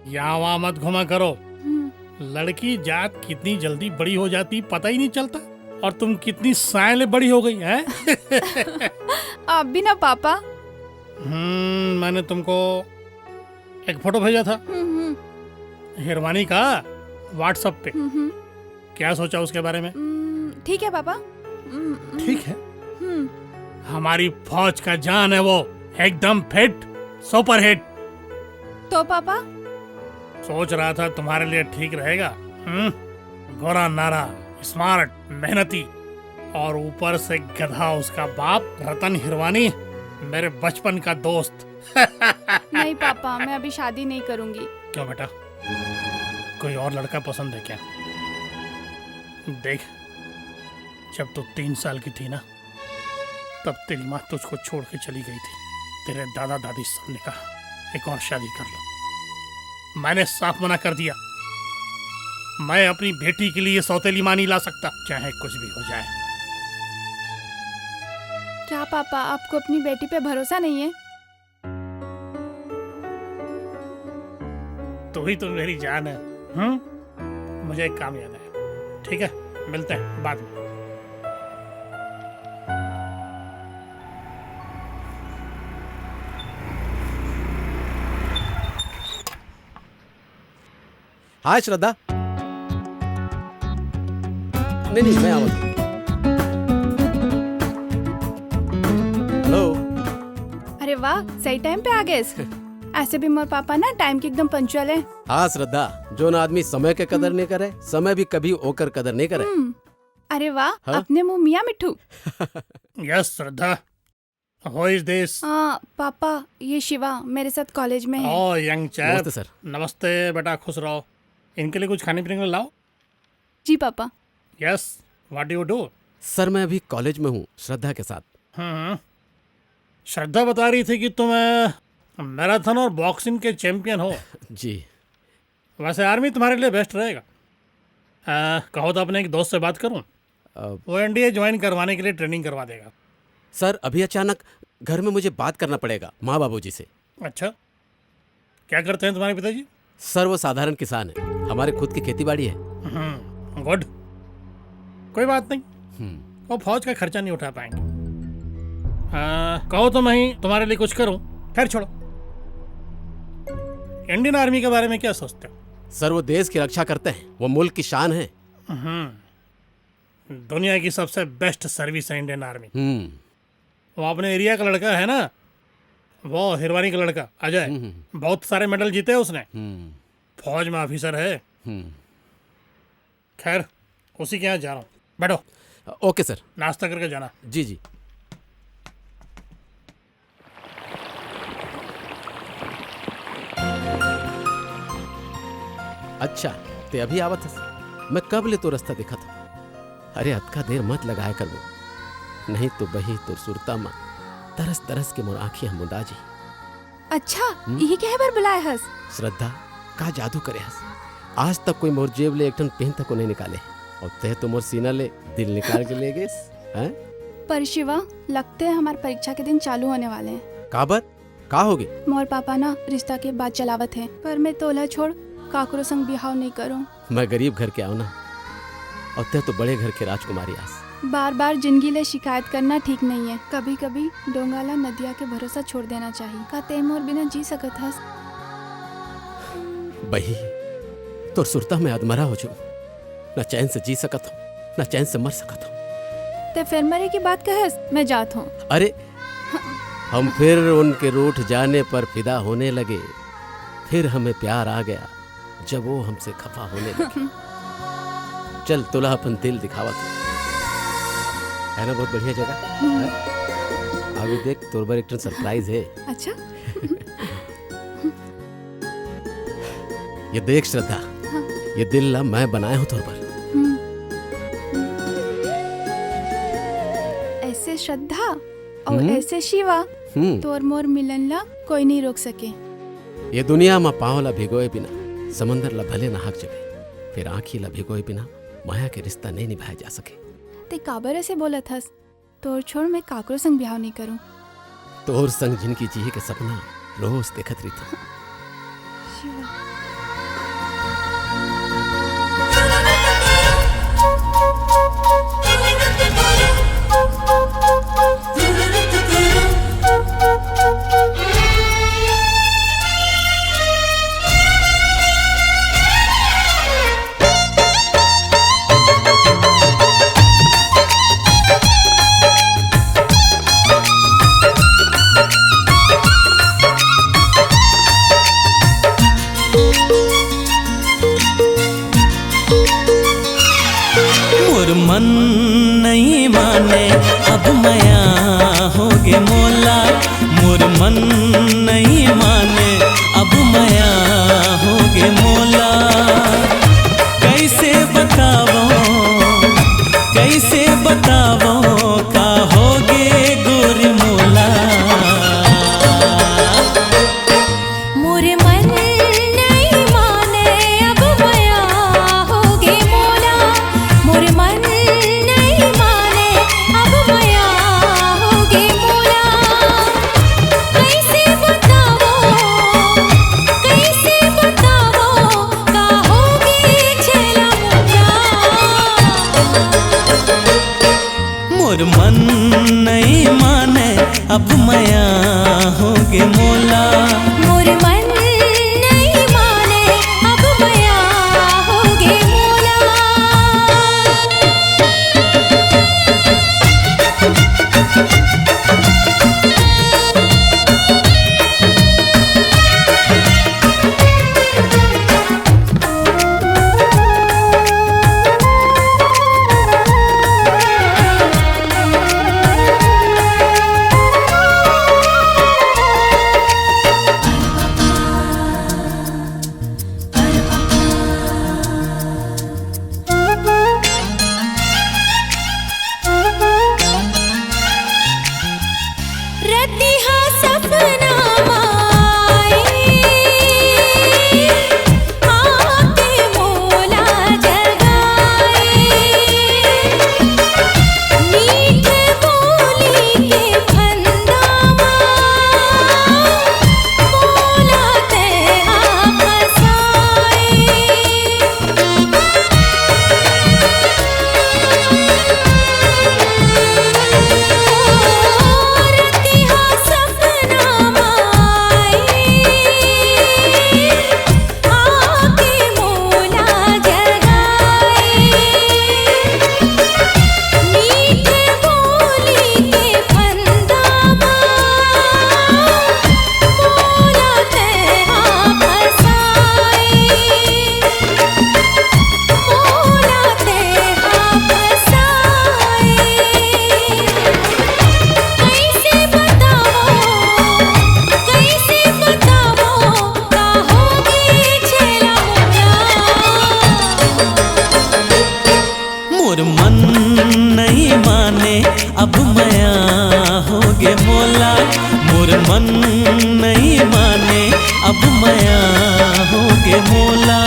यहाँ वहाँ मत घुमा करो। लड़की जात कितनी जल्दी बड़ी हो जाती पता ही नहीं चलता, और तुम कितनी साइले बड़ी हो गई है। आप भी ना पापा। मैंने तुमको एक फोटो भेजा था हिरवानी का व्हाट्सएप पे। क्या सोचा उसके बारे में? ठीक है पापा। ठीक है। हमारी फौज का जान है वो, एकदम फिट सुपर हिट। तो पापा सोच रहा था तुम्हारे लिए ठीक रहेगा। गोरा नारा, स्मार्ट, मेहनती, और ऊपर से गधा उसका बाप रतन हिरवानी, मेरे बचपन का दोस्त। नहीं पापा, मैं अभी शादी नहीं करूंगी। क्यों बेटा, कोई और लड़का पसंद है क्या? देख, जब तू 3 साल की थी ना, तब तेरी माँ तुझको छोड़ के चली गई थी। तेरे दादा दादी सबने कहा एक और शादी कर लो। मैंने साफ मना कर दिया। मैं अपनी बेटी के लिए सौतेली मां नहीं ला सकता, चाहे कुछ भी हो जाए। क्या पापा, आपको अपनी बेटी पे भरोसा नहीं है? तू ही तो मेरी जान है। मुझे एक काम याद है। ठीक है, मिलते हैं बाद में। हाय श्रद्धा। नहीं मैं आवाज। हेलो। अरे वाह, सही टाइम पे आ गए। ऐसे भी मोर पापा ना टाइम के एकदम पंचुअल है। हाँ श्रद्धा, जो ना आदमी समय के कदर नहीं करे, समय भी कभी ओकर कदर नहीं करे। अरे वाह, हाँ? अपने मुंह मियाँ मिठू। Yes Shraddha, Who is this? पापा, ये शिवा मेरे साथ कॉलेज में है। ओह यंग चैप। नमस्ते सर। नमस्ते बेटा, खुश रहो। इनके लिए कुछ खाने पीने को लाओ। जी पापा। Yes, what do you do? Sir मैं अभी कॉलेज में हूँ श्रद्धा के साथ। श्रद्धा बता रही थी कि तुम मैराथन और बॉक्सिंग के चैंपियन हो। जी। वैसे आर्मी तुम्हारे लिए बेस्ट रहेगा। कहो तो अपने एक दोस्त से बात करूं, वो एनडीए ज्वाइन करवाने के लिए ट्रेनिंग करवा देगा। सर अभी अचानक घर में मुझे बात करना पड़ेगा माँ बाबूजी से। अच्छा, क्या करते हैं तुम्हारे पिताजी? सर वो साधारण किसान है, हमारे खुद की खेती बाड़ी है। गुड, कोई बात नहीं, वो फौज का खर्चा नहीं उठा पाएंगे। कहो तो मैं ही तुम्हारे लिए कुछ करूं। खैर छोड़ो, इंडियन आर्मी के बारे में क्या सोचते हो? सर वो देश की रक्षा करते हैं, वो मुल्क की शान है। दुनिया की सबसे बेस्ट सर्विस है इंडियन आर्मी। वो अपने एरिया का लड़का है ना, वो हिरवानी का लड़का अजय, बहुत सारे मेडल जीते उसने, फौज में ऑफिसर है। खैर उसी के यहाँ जा रहा हूँ, बैठो। Okay sir. नाश्ता करके जाना। जी जी। अच्छा ते अभी आवत है, मैं कब ले तो रास्ता देखा था। अरे अतका देर मत लगाया कर वो, नहीं तो बही तो सुरता माँ तरस तरस के मोर आँखियाँ मुदाजी। अच्छा ये क्या है बार बुलाए हस? श्रद्धा का जादू करे हस, आज तक कोई मोर जेब ले एक टन पेन तक को नहीं निकाले, और ते तो मोर सीना ले दिल निकाल के ले गए। पर शिवा, लगते है हमारे परीक्षा के दिन चालू होने वाले हैं। काबर का होगे? मोर पापा ना रिश्ता के बाद चलावत है, पर मैं तोला छोड़ काकरो संग बिहाव नहीं करूं। मैं गरीब घर के आऊँ ना, और ते तो बड़े घर के राजकुमारी आस। बार बार जिंदगी ले शिकायत करना ठीक नहीं है। कभी कभी डोंगाला नदिया के भरोसा छोड़ देना चाहिए। का तेम और बिना जी सकत हस? बही तो सुरता में अधमरा हो जाऊं, न चैन से जी सकत हूँ न चैन से मर सकत हूँ। ते फिर मरे की बात कहस, मैं जात हूँ। अरे हम फिर उनके रूठ जाने पर फिदा होने लगे, फिर हमें प्यार आ गया जब वो हमसे खफा होने लगे। चल तुला अपन दिल दिखावा है ना, बहुत बढ़िया जगह। अभी देख तोर पर एक सरप्राइज है। अच्छा ये देख श्रद्धा, ये दिल ला मैं बनाया हूँ तोर पर। ऐसे श्रद्धा और ऐसे शिवा तोर मोर मिलन ला कोई नहीं रोक सके। ये दुनिया में पाँव ला भिगोए बिना समंदर ला भले नाहक जबे, फिर आँखी ला भिगोए बिना माया के रिश्ता नहीं निभाया जा सके। ते काबर ऐसे बोलत हस? तोर छोड़ मैं काकरो संग ब्याह नहीं करूं। तोर संग जिनकी जी के सपना रोज देखत रही था। मन नहीं माने अब मया होगे मोला, मोर मन नहीं माने अब मया होगे मोला। कैसे बतावो का होगे गोरी मोला। मोर मन नहीं माने अब मया होगे मोला, मोर मन मन नहीं माने अब मया होगे मोला। मोर मन नहीं माने अब मया होगे मोला। अब मया होगे मोला, मोर मन नहीं माने अब मया होगे मोला।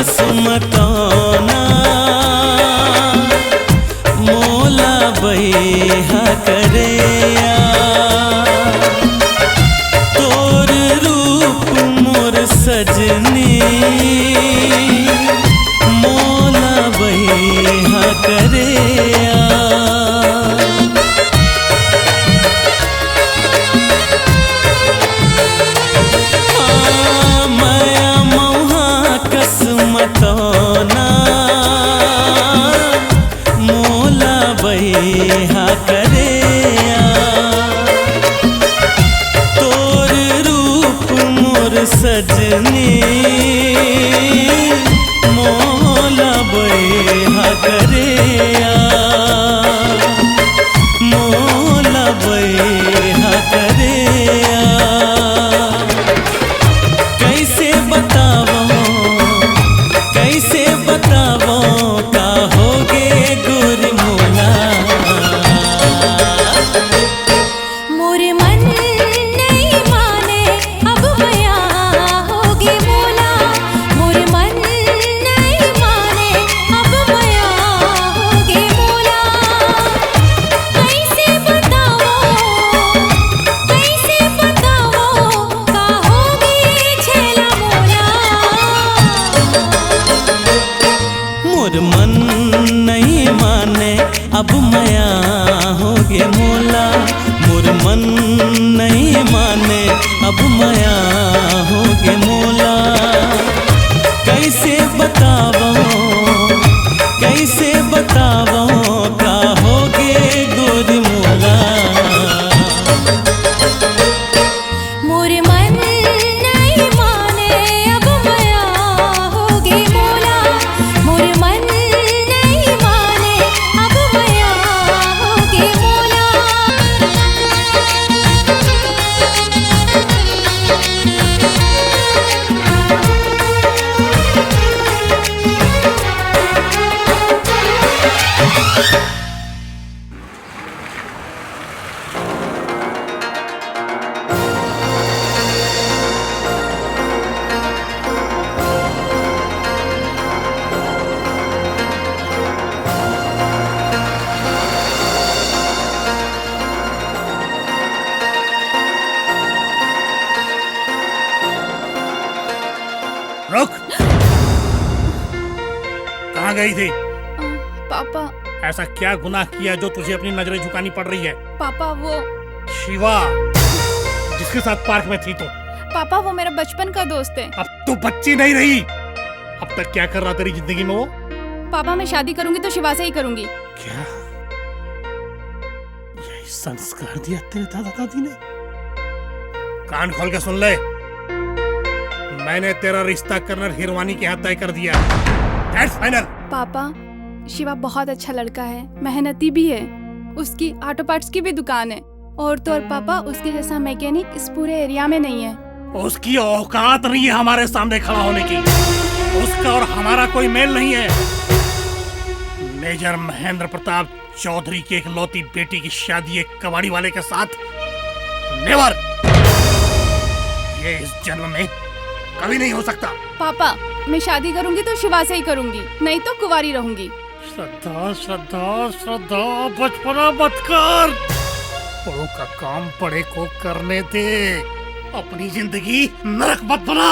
कसमतौना मोला बैहा करे तोर रूप मोर सजनी मोला बैहा करे कसमतौना मोला बैहा करे तोर रूप मोर सजनी मोला बैहा करे मोला बैहा करे कैसे बतावो का होगे गुर मोला मोरे मन नहीं माने अब मया होगी मोला मोरे मन नहीं माने अब मया होगी मोला कैसे बताओ का होगी छेला मोला मोर मन नहीं माने अब मया होगे मोला मोर मन नहीं माने अब मया होगे मोला कैसे बतावो का होगे गुर मोला मोरे मन नहीं माने अब मया होगी मोला मोरे मन नहीं माने अब मया होगी मोला रुक। कहाँ गई थी? पापा। ऐसा क्या गुनाह किया जो तुझे अपनी नजरें झुकानी पड़ रही है? पापा वो शिवा, जिसके साथ पार्क में थी तो। पापा वो मेरा बचपन का दोस्त है। अब तू बच्ची नहीं रही। अब तक क्या कर रहा तेरी जिंदगी में वो? पापा मैं शादी करूंगी तो शिवा से ही करूंगी। क्या यही संस्कार दिया तेरे दादा दादी ने? कान खोल के सुन ले, मैंने तेरा रिश्ता कर्नल हिरवानी के हाथ तय कर दिया। That's final। पापा शिवा बहुत अच्छा लड़का है, मेहनती भी है, उसकी ऑटो पार्ट्स की भी दुकान है और तो और पापा उसके जैसा मैकेनिक इस पूरे एरिया में नहीं है। उसकी औकात नहीं है हमारे सामने खड़ा होने की। उसका और हमारा कोई मेल नहीं है। मेजर महेंद्र प्रताप चौधरी की इकलौती बेटी की शादी एक कबाड़ी वाले के साथ नेवर। ये इस जन्म में कभी नहीं हो सकता। पापा मैं शादी करूंगी तो शिवा से ही करूंगी, नहीं तो कुंवारी रहूंगी। श्रद्धा श्रद्धा श्रद्धा, बचपना मत कर। बड़ों का काम बड़े को करने दे, अपनी जिंदगी नरक मत बना।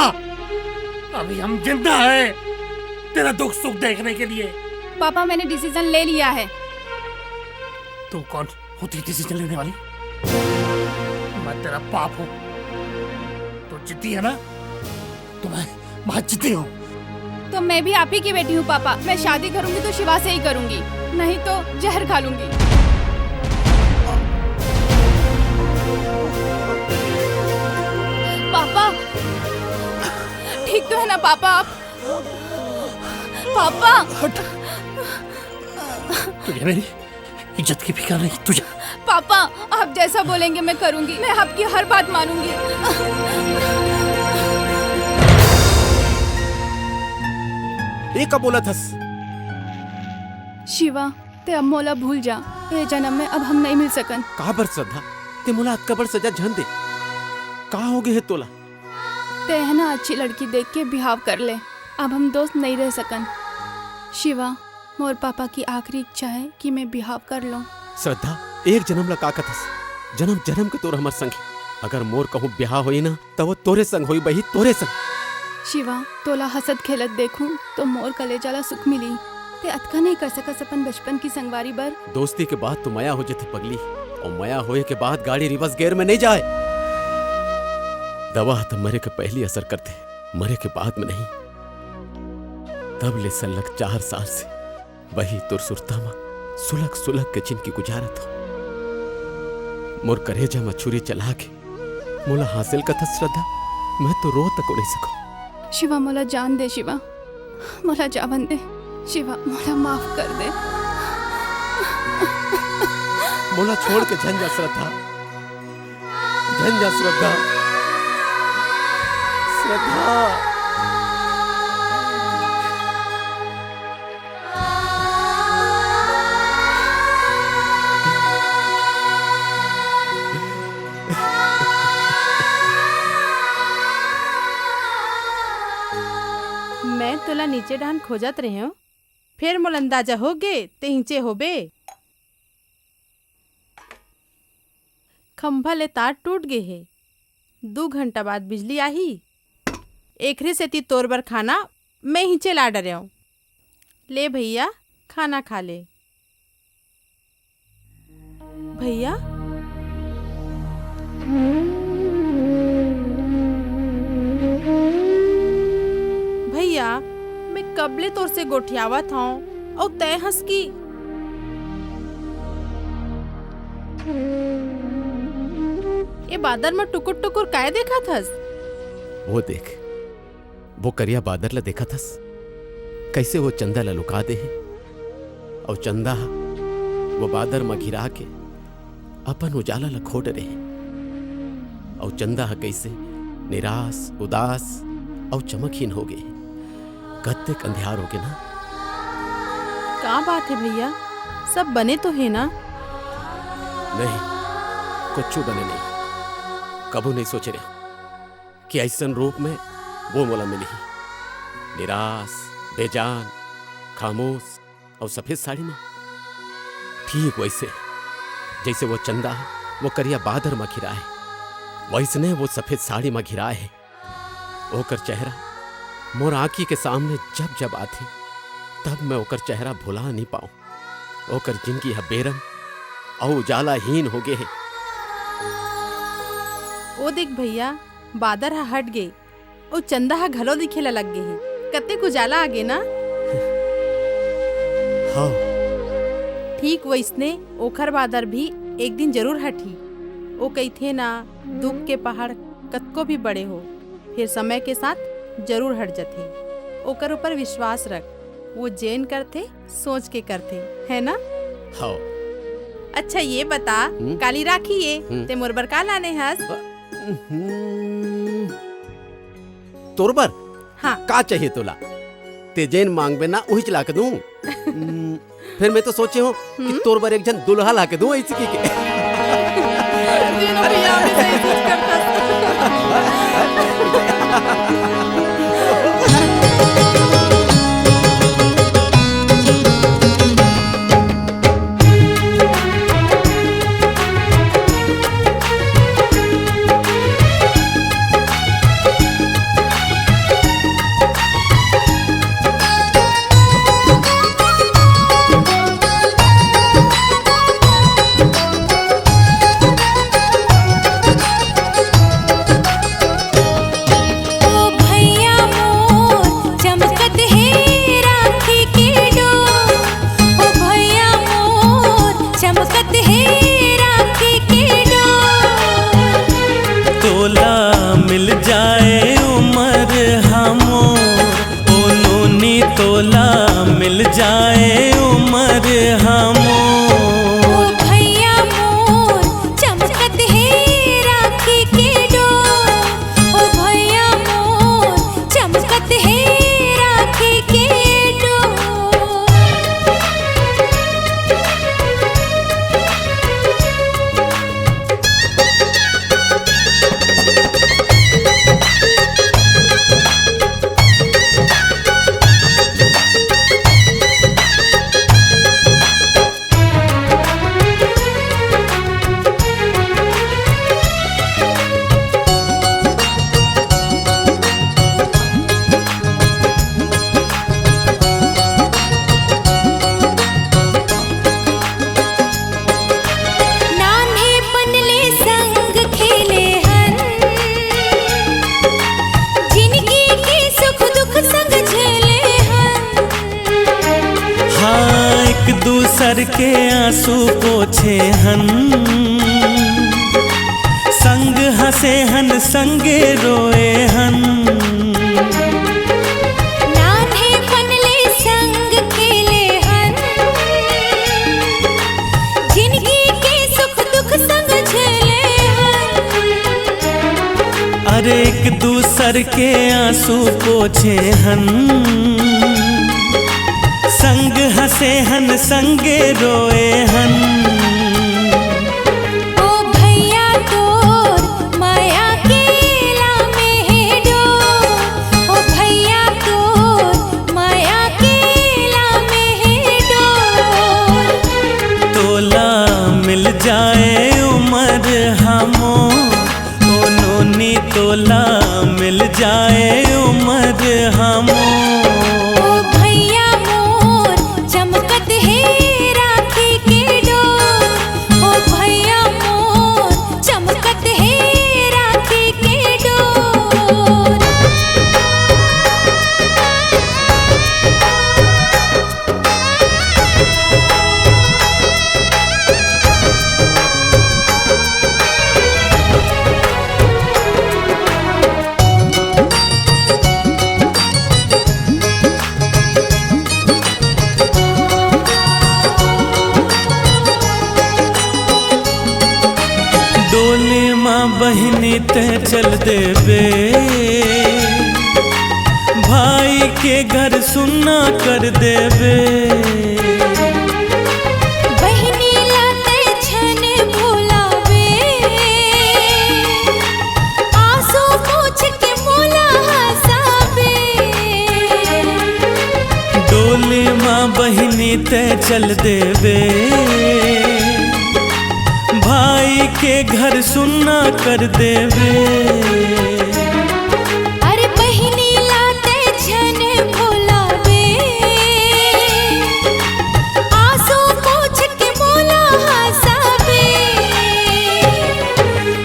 अभी हम जिंदा हैं तेरा दुख सुख देखने के लिए। पापा मैंने डिसीजन ले लिया है। तू कौन होती डिसीजन लेने वाली? मैं तेरा बाप हूँ। तू जिद्दी है ना? तो मैं बहुत जिद्दी हूँ। तो मैं भी आप ही की बेटी हूँ पापा। मैं शादी करूंगी तो शिवा से ही करूंगी, नहीं तो जहर खा लूंगी। पापा ठीक तो है ना पापा आप? पापा तुझे मेरी इज्जत की फिक्र नहीं तुझे? पापा आप जैसा बोलेंगे मैं करूंगी, मैं आपकी हर बात मानूंगी। ये कब बोला थस? शिवा ते अब मोला भूल जा, ये जन्म में अब हम नहीं मिल सकन। कहा बर श्रद्धा ते मोला अक्का बड़ सजा झन दे। कहा हो गए है तोला? ते है ना अच्छी लड़की देख के बिहाव कर ले। अब हम दोस्त नहीं रह सकन। शिवा, मोर पापा की आखिरी इच्छा है कि मैं बिहाव कर लूं। श्रद्धा, एक जन्म ला का कथस, जन्म जन्म के तोर हमर संग है। अगर मोर कहूँ ब्याह होई ना तो वो तोरे संग होई बही, तोरे संग। शिवा, तोला हसत खेलत देखूं तो मोर कलेजाला सुख मिली। ते अतका नहीं कर सकस अपन बचपन की संगवारी बर। दोस्ती के बाद तो माया हो जाती पगली, और माया होए के बाद गाड़ी रिवर्स गियर में नहीं जाए। दवा तो मरे के पहली असर करते, मरे के बाद में नहीं। तब ले सलग 4 साल से वही तुर सुरता में सुलग सुलग के जिनकी गुजारत हो। मोर करेजा में छुरी चला के मोला हासिल कथा श्रद्धा, मैं तो रो तक नहीं सकूं। शिवा, मोला जान दे। शिवा, मोला जावन दे। शिवा, मोला माफ कर दे। मोला छोड़ के झंझा श्रद्धा, झंझा श्रद्धा, श्रद्धा। मैं तोला नीचे डान खोजत रहे हो, फिर मोल अंदाजा हो गे ते हिंचे होबे। खंभा ले तार टूट गे है, 2 घंटा बाद बिजली आही। एकरे से ती तोर बर खाना मैं हिंचे ला डरे हूँ। ले भैया, खाना खा ले। भैया, भैया, मैं कबले तोर से गोठियावत हूँ और तय हंस की। ये बादर में टुकुर टुकुर काहे देखा थस? वो देख, वो करिया बादर ला देखा थस, कैसे वो चंदा ला लुका दे है। और चंदा वो बादर में घिरा के अपन उजाला ला खोट रहे। और चंदा कैसे निराश, उदास और चमकहीन हो गए, कत्ते अंधियार हो गए ना। क्या बात है भैया, सब बने तो है ना? नहीं, कुछ बने नहीं। कबू नहीं सोचे रहे कि ऐसन रूप में वो मोला मिली ही, निराश, बेजान, खामोश और सफेद साड़ी में। ठीक वैसे जैसे वो चंदा वो करिया बादर में घिरा है, वैसने वो सफेद साड़ी में घिरा है। ओकर चेहरा मोर आँखी के सामने जब जब आती, तब मैं ओकर चेहरा भुला नहीं पाऊं। ओकर जिंदगी है बेरंग और उजालाहीन हो गए है। ओ देख भैया, बादर हा हट गए और चंदा हा घलो दिखेला लग गए है। कत्ते उजाला आ गए ना। हाँ। ठीक वैसने ओखर बादर भी एक दिन जरूर हटी। ओ कही थे ना, दुख के पहाड़ कतको भी बड़े हो, फिर समय के साथ जरूर हट जाते। ओकर ऊपर विश्वास रख, वो जेन करते सोच के करते, है ना? हाँ। अच्छा ये बता, काली राखी ये ते मोर बर का लाने हस? तोर बर? हाँ। का चाहिए तोला? ते जेन मांगबे ना वही चला के दूं। फिर मैं तो सोचे हूँ कि तोर बर एक जन दुल्हा ला के दूं ऐसी के। एक दूसर के आंसू पोछे हन, संग हंसे हन संगे रोए हन। नान्हे बनले संग खेले हन, जिंदगी के सुख दुख संग झेले हन। अरे एक दूसर के आंसू पोछे हन, संग हंसे हन संगे रोए हन। ओ भैया तोर माया केला में डोर, ओ भैया तोर माया केला में डोर। तोला मिल जाए उम्र हमो, ओ नोनी तोला मिल जाए उम्र हमो। ओ भैया मोर चमकत है राखी के डोर, ओ भैया मोर चमकत है राखी के डोर। डोले माँ बहनी ते चल देवे, भाई के घर सुनना कर देवे। बहिनी लाते छन भुलावे, आंसू पोंछ के मोला हंसावे। डोले माँ बहनी ते चल देवे, भाई के घर सुनना कर देवे। अरे बहिनी लाते छन भुलावे, आंसू पोंछ के मोला हंसावे।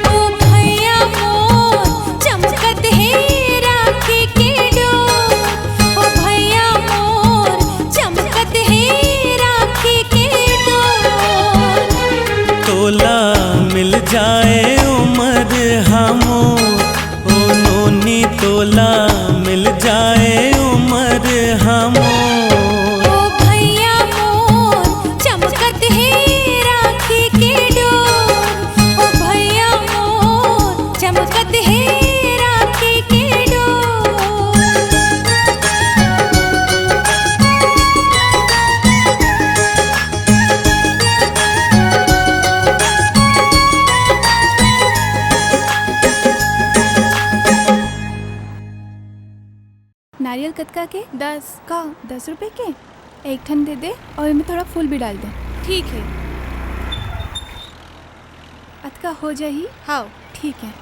ओ भैया मोर चमकत है राखी के डोर, ओ भैया मोर चमकत है राखी के डोर। तोला मिल जाए उम्र हमो, ओ नोनी तोला मिल जाए उम्र हमो। ओ भैया मोर चमकत है राखी के डोर, ओ भैया मोर चमकत है राखी के डोर। नारियल कतका के 10 का 10 रुपए के एक ठन दे दे और इनमें थोड़ा फूल भी डाल दे। ठीक है। अतका हो जाही। हाँ ठीक है।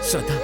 श्रद्धा,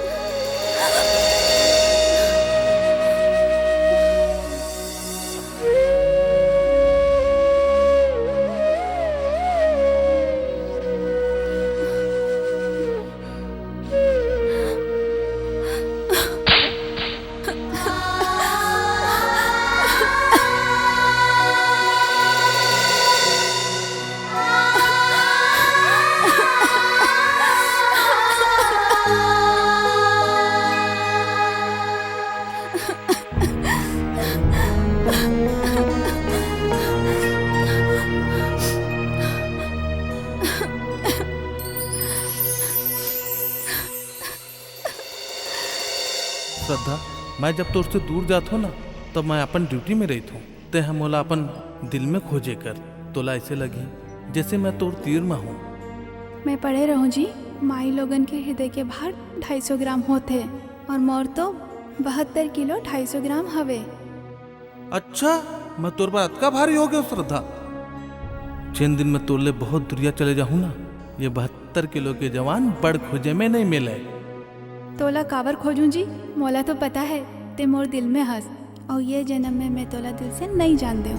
श्रद्धा, मैं जब तोर से दूर जात हो ना तब मैं अपन ड्यूटी में रहता हूँ। ते हम मोला अपन दिल में खोजे कर तोला ऐसे लगी जैसे मैं तोर तीर में हूँ। मैं पढ़े रहूं जी, माई लोगन के हृदय के भार 250 ग्राम होते और मोर तो 72 किलो 250 ग्राम हवे। अच्छा, मैं तोर पर अतका भारी हो गया श्रद्धा। जिन दिन में तोले बहुत दुरिया चले जाऊँ ना, ये 72 किलो के जवान बड़ खोजे में नहीं मिले। तोला कावर खोजूं जी, मोला तो पता है ते मोर दिल में हंस, और ये जन्म में मैं तोला दिल से नहीं जान दे।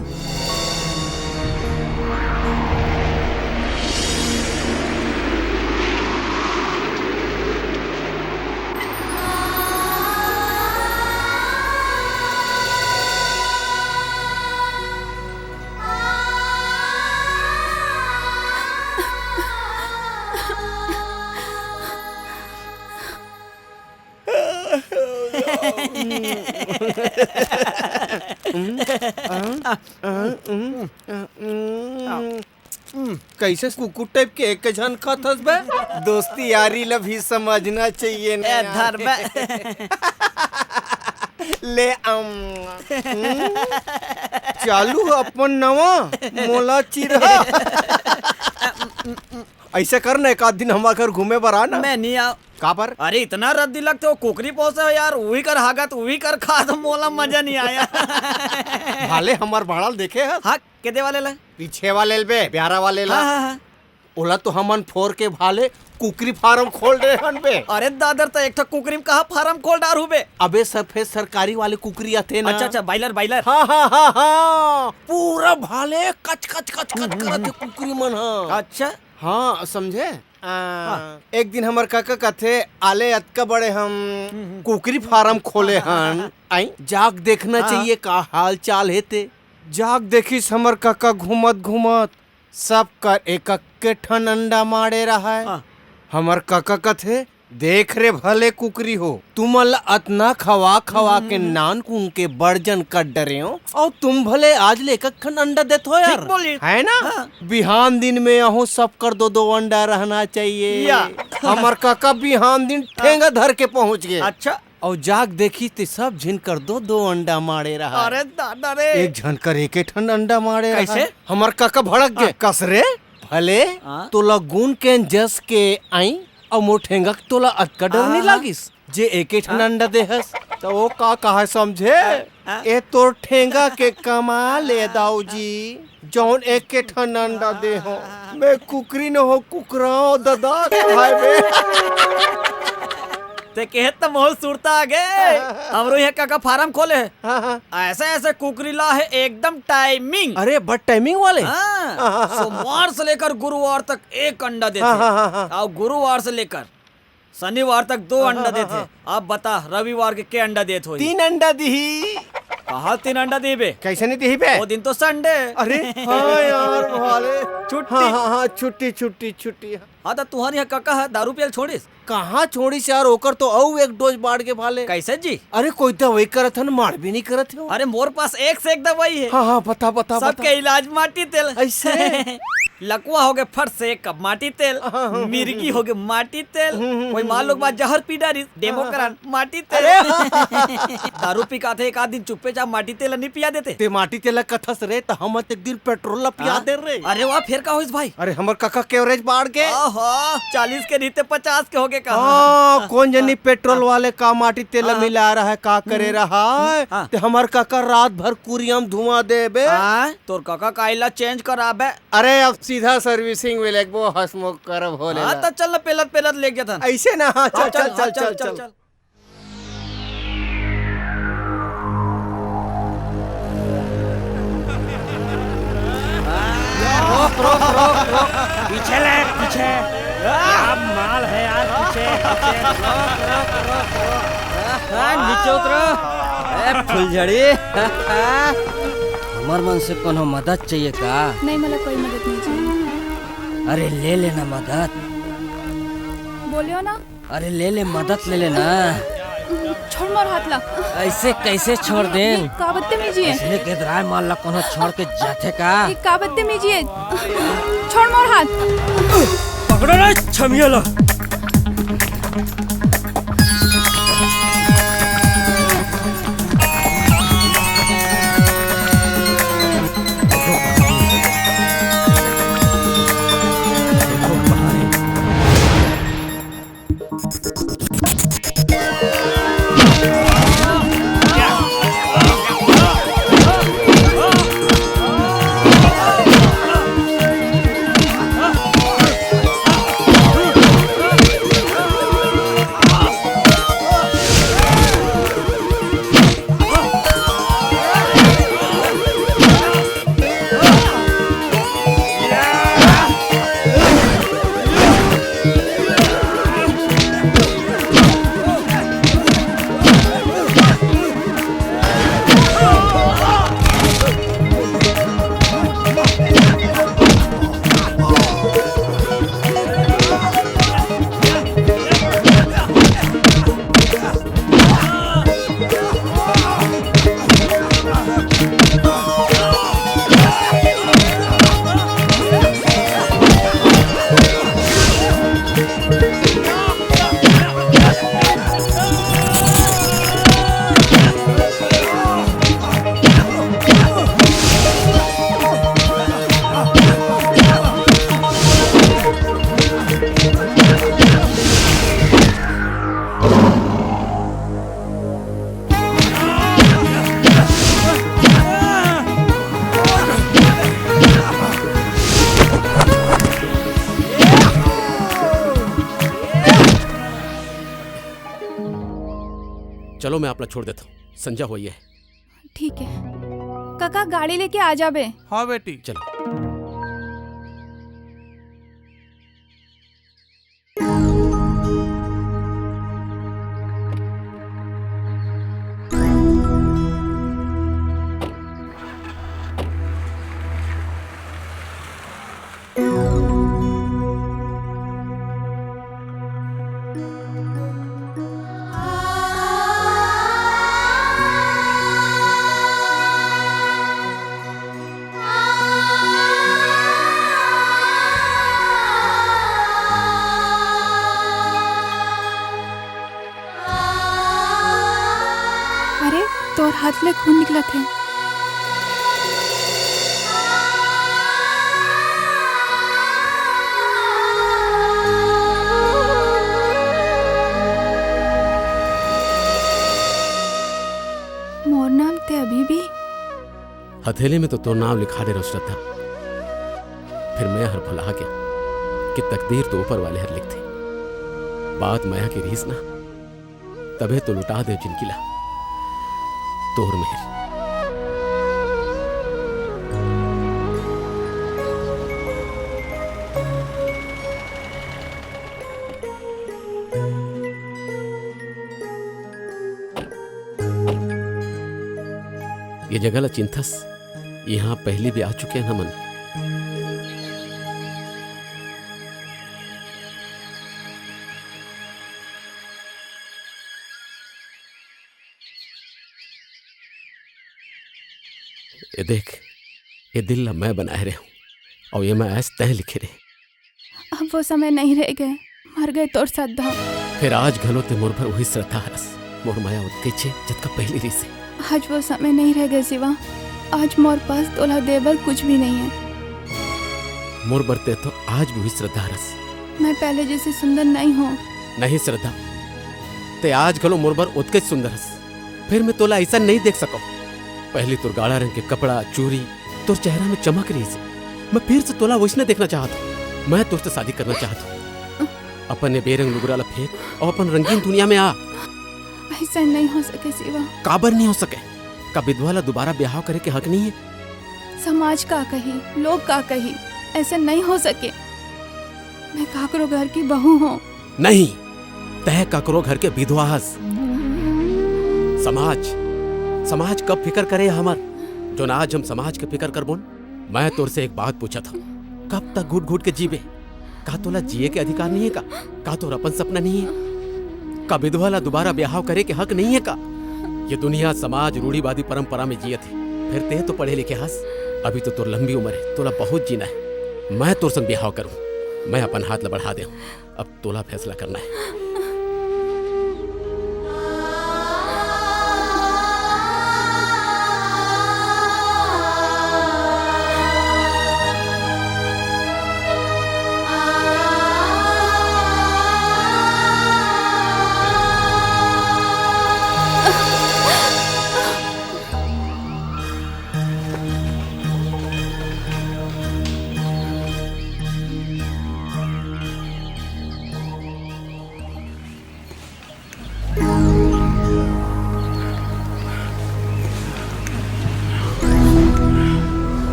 कैसे कुकुर टाइप के एक जन खातस बे? दोस्ती यारी ला भी समझना चाहिए ना यार। ले चालू अपन नवा मोला चिरहा। ऐसे करना एक आध दिन हमारे घर घूमे बर आना। मैं नहीं आ का पर? अरे इतना रद्दी लगते हो कुकरी पहुंचे यार, वही कर हागत वही कर खा तो मोला मजा नहीं आया। भाले हमार भाड़ाल देखे है? हाँ कितने वाले ला? पीछे वाले बे, प्यारा वाले ला। हाँ। ओला तो हमन फोर के भाले कुकरी फार्म खोल रहे हन बे। अरे दादर तो एक कुकरी में कहा फार्म खोल डार हूँ बे। अबे सफेद सरकारी वाले कुकरी आते ना। अच्छा बाइलर। हाँ पूरा भाले कच कच कच कच करते कुकरी मन। अच्छा हाँ समझे। एक दिन हमार काका कथे आले अतका बड़े हम कुकरी फार्म खोले हन। आई जाग देखना चाहिए का हाल चाल हेते। जाग देखिस हमर काका घूमत घूमत सब कर एक के ठन अंडा मारे रहा है। हमर काका कथे देख रे भले कुकरी हो, तुम अतना खवा खवा के नान कुन के बर्जन कर डरे हो, और तुम भले आज ले खन अंडा देते हो यार, है ना? बिहान दिन में यहो सब कर दो अंडा रहना चाहिए। हमार काका बिहान दिन ठेंगा धर के पहुँच गए। अच्छा और जाग देखी ते सब झिन कर दो अंडा मारे रहा। अरे दादा रे, एक झन कर एक ठन अंडा मारे रहा। कैसे? हमार काका भड़क गए। कसरे भले तोला गुन के जस के आई और मोर ठेंगा तोला अटका डर नहीं लागिस जे एक ठन अंडा देहस तो वो का कहा समझे? ए तोर ठेंगा के कमाल है दाऊ जी, जौन एक के ठन अंडा दे हो। मैं कुकरी न हो कुकराओ दादा खाए बे। ते कहत तो बहुत सुरता आ गए। हमरो यहाँ काका फार्म खोले है। ऐसे ऐसे कुकरी ला है एकदम टाइमिंग। अरे बट टाइमिंग वाले। सोमवार से लेकर गुरुवार तक एक अंडा देते और गुरुवार से लेकर शनिवार तक 2 अंडा देते। अब बता रविवार के अंडा देते हो? 3 अंडा दी। कहा 3 अंडा दी बे? कैसे नहीं दी बे? वो दिन तो संडे। अरे हाँ यार भाले छुट्टी। हाँ छुट्टी। हाँ तो तुम्हारी यहाँ काका है दारू पियल छोड़िस? कहाँ छोड़िस यार, ओकर तो औ एक डोज बाढ़ के भाले। कैसे जी? अरे कोई दवाई करत है, मार भी नहीं करत है। अरे मोर पास एक से एक दवाई है। हाँ बता। सबके इलाज माटी तेल। ऐसे लकवा हो गए फट से कब माटी तेल, मिर्गी हो गए माटी तेल, कोई मान लो बात जहर पी डारी डेमो करान माटी तेल। दारू पी का थे एक आध दिन चुप्पे चाप माटी तेल नहीं पिया देते। ते माटी तेल कथस रे तो हम एक दिन पेट्रोल पिया दे रे। अरे वाह फिर का होइस भाई? अरे हमर काका के एवरेज बाढ़ के 40 के रीते 50 के हो गए का। कौन जनी पेट्रोल वाले का माटी तेल मिला रहा है, का करे रहा है। ते हमर काका रात भर कुरियम धुआं देबे। तोर काका काइला चेंज कराबे। अरे अब सीधा सर्विसिंग में लगबो हसमुख करब होले। हां तो चल पेलत ले गया था ऐसे ना। हाँ चल। रोक पीछे ले पीछे। क्या माल है यार, पीछे नीचे उतरो। फुलझड़ी हमार मन से कोनो मदद चाहिए का? नहीं मला कोई मदद नहीं चाहिए। अरे ले लेना मदद। बोलियो ना। अरे ले ले मदद ले लेना। छोड़ मोर हाथ ला। ऐसे कैसे छोड़ दे? का बदतमीजी है? इसने के दराय माल ला कोनो छोड़ के जाते का? ये का बदतमीजी है? छोड़ मोर हाथ। पकड़ो ना छमिया ला। चलो मैं अपना छोड़ देता हूँ, संजा हुई है। ठीक है काका, गाड़ी लेके आ जा बे। हाँ बेटी चलो। अरे तोर हाथ में खून निकला थे। मोर नाम ते अभी भी हथेली में तो नाम लिखा दे रहा था, फिर मैं हर भुला गया कि तकदीर तो ऊपर वाले हर लिखते। बात माया की रीस ना, तबे तो लुटा दे जिनकिला तोर मेहर। ये जगह ला चिंथस, यहाँ पहले भी आ चुके हैं नमन। ये देख, ये दिल ला मैं बनाए रहे हूं और ये मैं ऐस तय लिखे रहे। अब वो समय नहीं रह गए, मर गए तोर श्रद्धा। फिर आज घलो ते मोर भर वही श्रद्धा हरस, मोर माया उत्के छे जत का पहली रीसे। आज वो समय नहीं रह गए शिवा, आज मोर पास तोला देवर कुछ भी नहीं है। मोर बरते तो आज भी वही श्रद्धा हरस। मैं पहले जैसे सुंदर नहीं हूँ। नहीं श्रद्धा, ते आज घलो मोर भर उत्के सुंदर हस, फिर मैं तोला ऐसा नहीं देख सको। पहले तो गाढ़ा रंग के कपड़ा चूड़ी तोर चेहरा में चमक रही से, मैं फिर से तोला वैसने देखना चाहता हूँ। मैं तुझसे शादी करना चाहता हूँ। अपने बेरंग लुगरा ला फेंक और अपन रंगीन दुनिया में आ। ऐसा नहीं हो सके शिवा। काबर नहीं हो सके? का विधवा ला दोबारा ब्याह करे के हक नहीं है? समाज का कही, लोग का कही, ऐसा नहीं हो सके। मैं काकरो घर की बहू हूँ। नहीं, तह काकरो घर के विधवा हस। समाज कब फिकर करे हमर, जो ना आज हम समाज के फिकर कर बोन। मैं तोर से एक बात पूछा था, कब तक घुट घुट के जीवे? का तोला जिए के अधिकार नहीं है का तोर अपन सपना नहीं है? का विधवा ला दोबारा ब्याह करे के हक नहीं है का? ये दुनिया समाज रूढ़ीवादी परंपरा में जिए थे, फिर ते तो पढ़े लिखे हस। अभी तो तोर लंबी उम्र है, तोला बहुत जीना है। मैं तोर संग ब्याह करूं, मैं अपन हाथ ला बढ़ा दे। अब तोला फैसला करना है।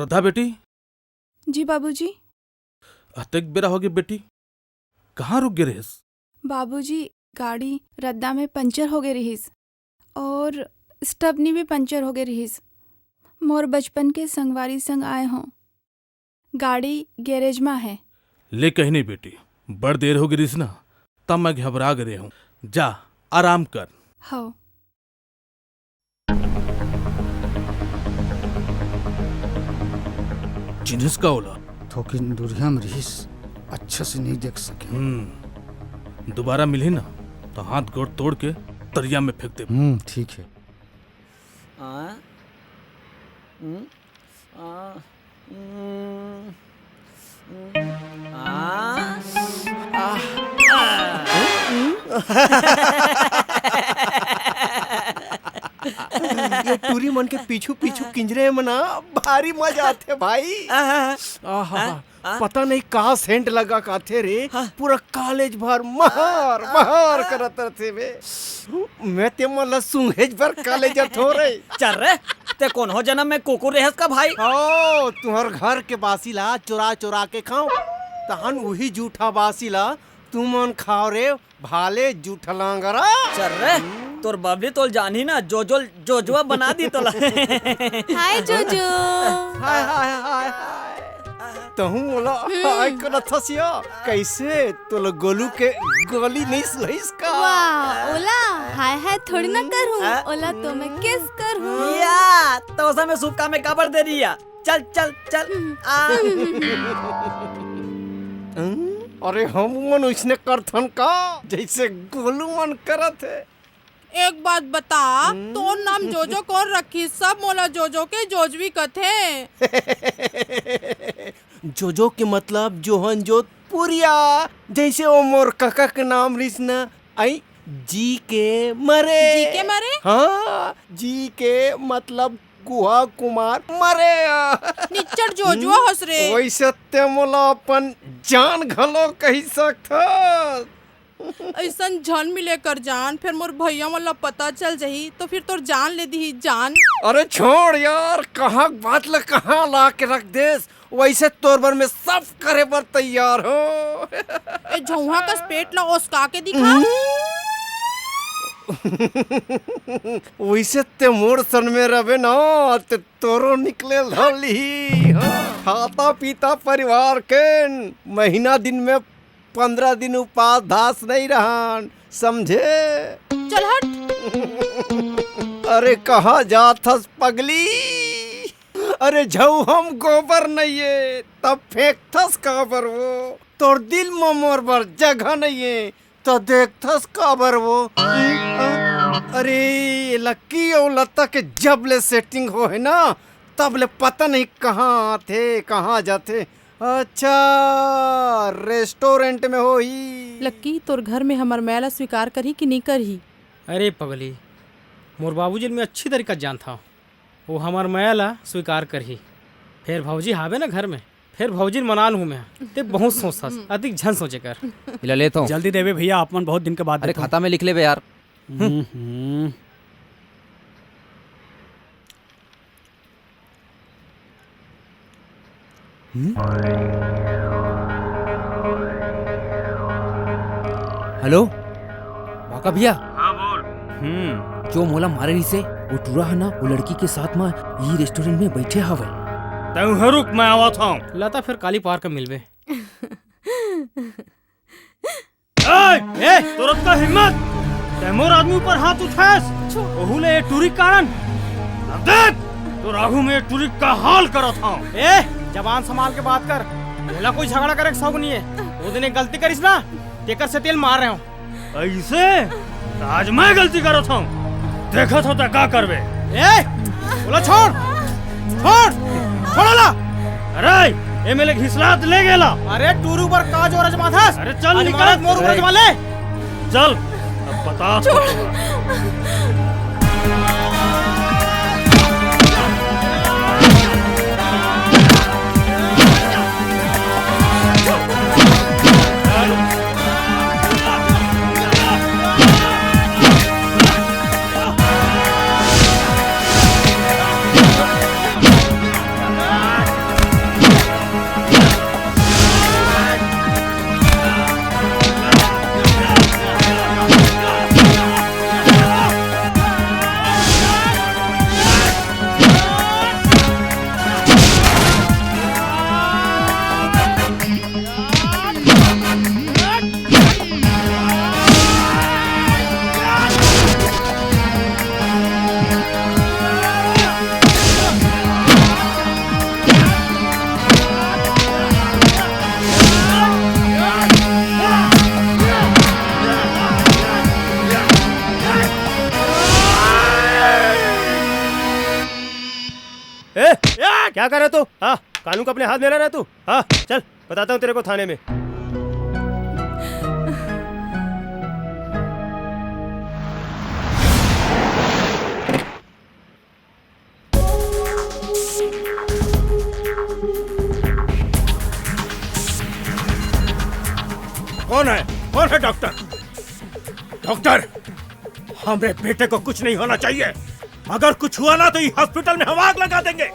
श्रद्धा बेटी, जी बाबूजी। अतेक बेरा हो गई बेटी, कहाँ रुक गए रहिस? बाबूजी गाड़ी रद्दा में पंचर हो गई रहीस और स्टपनी भी पंचर हो गई रहीस। मोर बचपन के संगवारी संग आए हों। गाड़ी गैरेज में है। ले कहीं नहीं बेटी, बड़ देर हो गई रहीस ना, तब मैं घबरा गए हूँ। जा आराम कर। हो। जिनिस का ओला थोकिन दूरिया में रहीस, अच्छा से नहीं देख सके। दोबारा मिली ना तो हाथ गोड़ तोड़ के तरिया में फेंक दे। ठीक है। ये टूरी मन के पीछू पीछू किंजरे में ना भारी मजा आते भाई। पता नहीं कहाँ सेंट लगा काथे रे, पूरा कॉलेज भर महर महर करत रहते बे। मैं ते मला सुंघेज भर कॉलेज थो रे। चल रे, ते कौन हो जन्म में कुकुर रहस का भाई? ओ तुम्हार घर के बासीला चुरा चुरा के खाओ, तहन वही जूठा बासीला तुमन खाओ रे भाले जूठा लांगरा। चल रे, तोर बबली तोल जानी ना जोजुआ बना दी तोला। हाय जोजो। हाय हाय हाय तहु मोला हाय करत हसिया। कैसे तोला गोलू के गोली नहीं सहिस का? वाह ओला हाय हाय थोड़ी ना करूं, ओला तो मैं किस करूं। या तो उसा में सूप का में काबर दे दिया। चल चल चल आ। अरे हम मन उसने करथन का जैसे गोलू मन करत है। एक बात बता, तो नाम जोजो कौन रखी? सब मोला जोजो के जोजवी कथे। जोजो के मतलब जोहन जोधपुरिया, जैसे वो मोर काका के नाम रिस न आई जी के मरे। जी के मरे? हाँ, जी के मतलब गुहा कुमार मरे। निच्चर जोजुआ हंस रे। वैसे ते मोला अपन जान घलो कही सकता। ऐसा जान मिले कर जान, फिर मोर भैया वाला पता चल जाही तो फिर तोर जान ले दी जान। अरे छोड़ यार, कहाँ बात ला कहाँ ला के रख देस। वैसे तोर बर में सब करे बर तैयार हो। ए झौहा का पेट ला ओसका के दिखा। वैसे ते मोर सन में रहे ना ते तोरो निकले लली। खाता पीता परिवार के महीना दिन में 15 दिन उपास दास नहीं रहन, समझे? चल हट। अरे कहाँ जात हस पगली? अरे झऊ हम गोबर नहीं है तब फेंकथस काबर वो। तोर दिल में मोर बर जगह नहीं है तो देखथस काबर वो। अरे लक्की और लता के जब ले सेटिंग हो है ना, तब ले पता नहीं कहाँ आते कहाँ जाते। अच्छा रेस्टोरेंट में हो ही। लक्की तोर घर में हमार मैला स्वीकार करी कि नहीं करी? अरे पगली, मोर बाबूजी में अच्छी तरीका जान था, वो हमार मैला स्वीकार करही। फिर भौजी हावे ना घर में, फिर भौजी मना लूँ मैं। ते बहुत सोचस, अधिक झन सोचे कर। ले लेता हूँ। जल्दी देवे भैया, आपमन बहुत दिन के बाद। अरे खाता में लिख ले बे यार। हेलो बाका भैया। हाँ बोल। जो मोला मारे रही से वो टूरा है ना, वो लड़की के साथ में ये रेस्टोरेंट में बैठे हवे। तू रुक, मैं आवा था। लता फिर काली पार का मिलवे। ए तुरंत का हिम्मत तैमूर आदमी ऊपर हाथ उठास ओहुले टूरी कारण देख तो राघु में टूरी का हाल करा था। ए जबान संभाल के बात कर, बोला कोई झगड़ा करे शौक नहीं है। वो दिन एक गलती करिस ना, टेकर से तेल मार रहे हो। ऐसे आज मैं गलती करा था, देखा था तो क्या करबे। ए बोला छोड़ छोड़ छोड़ला। अरे ए मेले घिसलात ले गेला। अरे टूरू पर का जोर अजमा था। अरे चल निकल, मोर ऊपर अजमा ले। चल अब बता। क्या कर रहा तू? हाँ, कानून को अपने हाथ में ले रहा तू? हाँ, चल बताता हूँ तेरे को थाने में। कौन है डॉक्टर? डॉक्टर, हमारे बेटे को कुछ नहीं होना चाहिए। अगर कुछ हुआ ना तो ये हॉस्पिटल में हम आग लगा देंगे।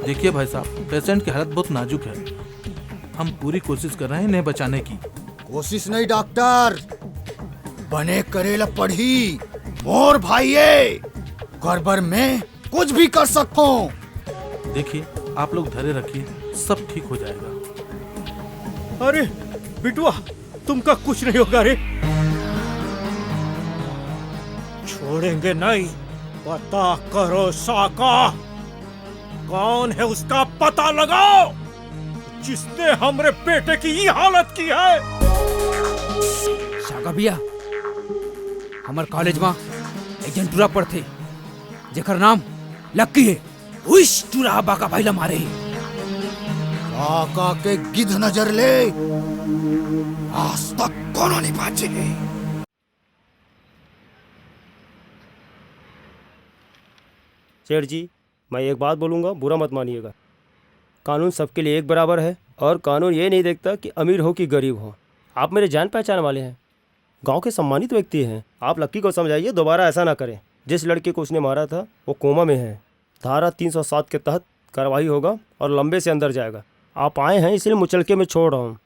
देखिए भाई साहब, पेशेंट की हालत बहुत नाजुक है। हम पूरी कोशिश कर रहे हैं इन्हें बचाने की। कोशिश नहीं डॉक्टर, बने करेला पढ़ी मोर भाईये, गड़बड़ में कुछ भी कर सकता हूँ। देखिए आप लोग धैर्य रखिए, सब ठीक हो जाएगा। अरे बिटुआ, तुमका कुछ नहीं होगा रे। छोड़ेंगे नहीं, पता करो साका। कौन है उसका पता लगाओ, जिसने हमरे बेटे की ये हालत की है। साका भैया, हमार कॉलेज में एक जन टूरा पढ़ते जेकर नाम लक्की है। उस टूरा बाका भाई ला मारे। काका के गिद्ध नजर ले, आज तक कोनो नहीं बाचे। सेठ जी, मैं एक बात बोलूँगा, बुरा मत मानिएगा। कानून सबके लिए एक बराबर है और कानून ये नहीं देखता कि अमीर हो कि गरीब हो। आप मेरे जान पहचान वाले हैं, गांव के सम्मानित व्यक्ति हैं। आप लक्की को समझाइए दोबारा ऐसा ना करें। जिस लड़के को उसने मारा था वो कोमा में है। धारा 307 के तहत कार्रवाई होगा और लंबे से अंदर जाएगा। आप आए हैं इसलिए मुचलके में छोड़ रहा हूँ।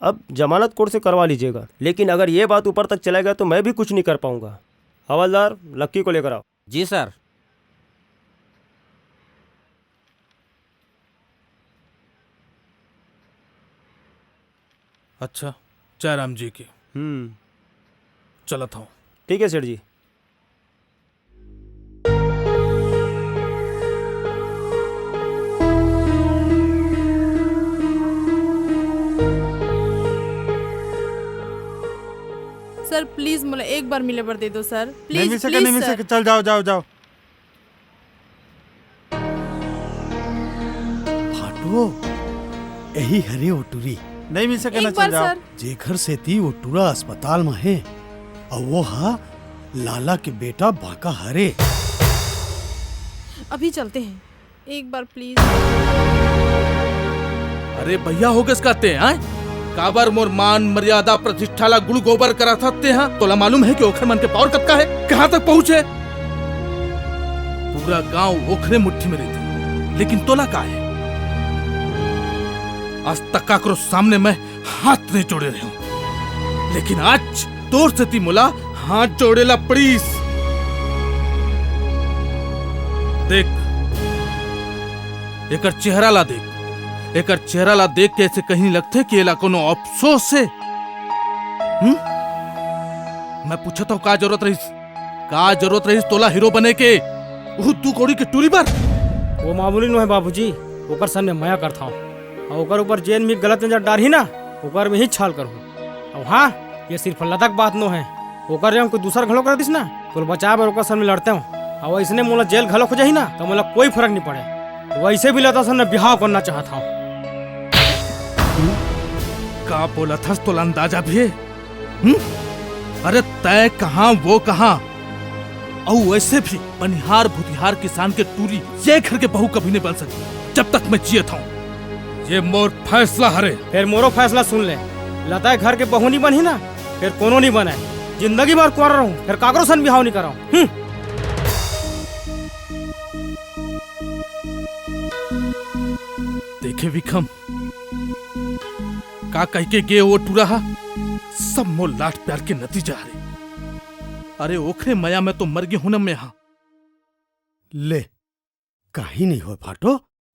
अब जमानत कोर्ट से करवा लीजिएगा, लेकिन अगर ये बात ऊपर तक चलेगा तो मैं भी कुछ नहीं कर पाऊँगा। हवलदार, लक्की को लेकर आओ। जी सर। अच्छा, जयराम जी की चलत हूँ। ठीक है सेठ जी। सर प्लीज मुझे एक बार मिले बर दे दो सर, प्लीज। नहीं मिल सके, चल जाओ जाओ जाओ। फाटो, यही हरे ओटूरी नहीं मिल सके ना, एक बार चल जाओ। सर। जेखर से थी वो टूरा अस्पताल में है और वो हा लाला के बेटा बाका हरे। अभी चलते हैं, एक बार प्लीज। अरे भैया हो गए कहते हैं काबर मोर मान मर्यादा प्रतिष्ठा ला गुड़ गोबर करा थाते हैं। तोला मालूम है कि ओखर मन के पावर कब का है, कहाँ तक पहुँचे। पूरा गांव ओखरे मुट्ठी में रहती, लेकिन तोला का है। आज तक काकरो सामने मैं हाथ नहीं जोड़े रहे हूँ, लेकिन आज तोर से ती मुला हाथ जोड़ेला प्लीज। देख एकर चेहरा ला देख, एकर चेहरा ला देख के ऐसे कहीं लगते कि एला कोनो अफसोस से। मैं पूछता हूँ का जरूरत रही तोला हीरो बने के। तू कोड़ी के टूरी पर वो मामूली नो है बाबूजी, ओकर सामने मया करता हूँ और ओकर ऊपर जेन में गलत नजर डाल ही ना, ओकर में ही छाल करूँ। और हाँ, ये सिर्फ लतक बात नो है। ओकर जब कोई दूसरा घलो कर दिस ना तो बचा बर ओकर सामने लड़ते हूँ और इसने मोला जेल घलो खोजा ही ना तो मोला कोई फर्क नहीं पड़े। वैसे भी लता सामने बिहाव करना चाहता हूँ। का बोला था तो अंदाजा भी है। अरे तय कहाँ वो कहाँ। और वैसे भी बनिहार भुतिहार किसान के टूरी ये घर के बहू कभी नहीं बन सकती जब तक मैं जियत हूँ। ये मोर फैसला हरे। फिर मोरो फैसला सुन ले। लता घर के बहू नहीं बनी ना फिर कोनो नहीं बने। जिंदगी भर कुआरा रहूं फिर काकरो सन बिहाव नहीं कराऊं। देखे विक्रम का कह के गे वो टूरा सब मोर लाठ प्यार के नतीजा हरे। अरे ओखरे मया में तो मर गए हुनम में हा। ले काही नहीं हो फाटो,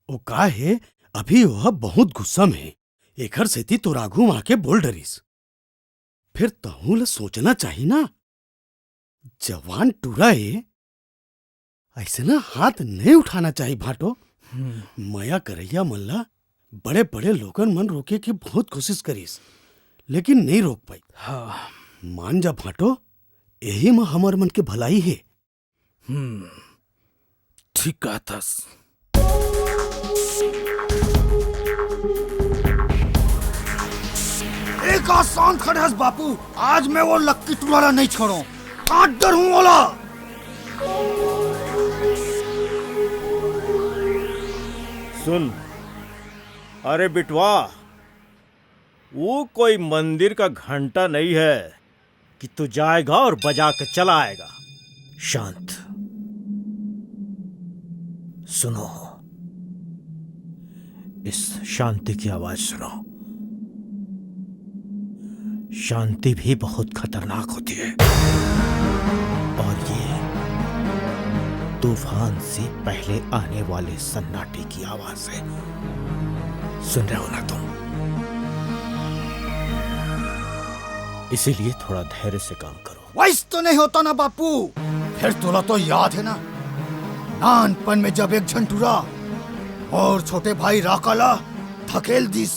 ओ का है अभी वह बहुत गुस्सा में। एकर सेती तो राघू माँ के बोल डरीस। फिर तहूल सोचना चाहिए ना, जवान टूरा है ऐसे ना हाथ नहीं उठाना चाहिए भाटो। मया करैया मल्ला बड़े बड़े लोगन मन रोके की बहुत कोशिश करीस लेकिन नहीं रोक पाई। मान जा भाटो, यही में हमार मन के भलाई है। ठीक कहा था। अरे का शांत खड़े हस बापू, आज मैं वो लक्की टुराला नहीं छोड़ू, काट डर हूँ ओला। सुन, अरे बिटवा, वो कोई मंदिर का घंटा नहीं है कि तू जाएगा और बजा के चला आएगा। शांत सुनो, इस शांति की आवाज सुनो। शांति भी बहुत खतरनाक होती है, और ये तूफान से पहले आने वाले सन्नाटे की आवाज है। सुन रहे हो ना तुम? इसीलिए थोड़ा धैर्य से काम करो। वैस तो नहीं होता ना बापू। फिर तोला तो याद है ना, नानपन में जब एक झंटूरा और छोटे भाई राकाला धकेल दिस,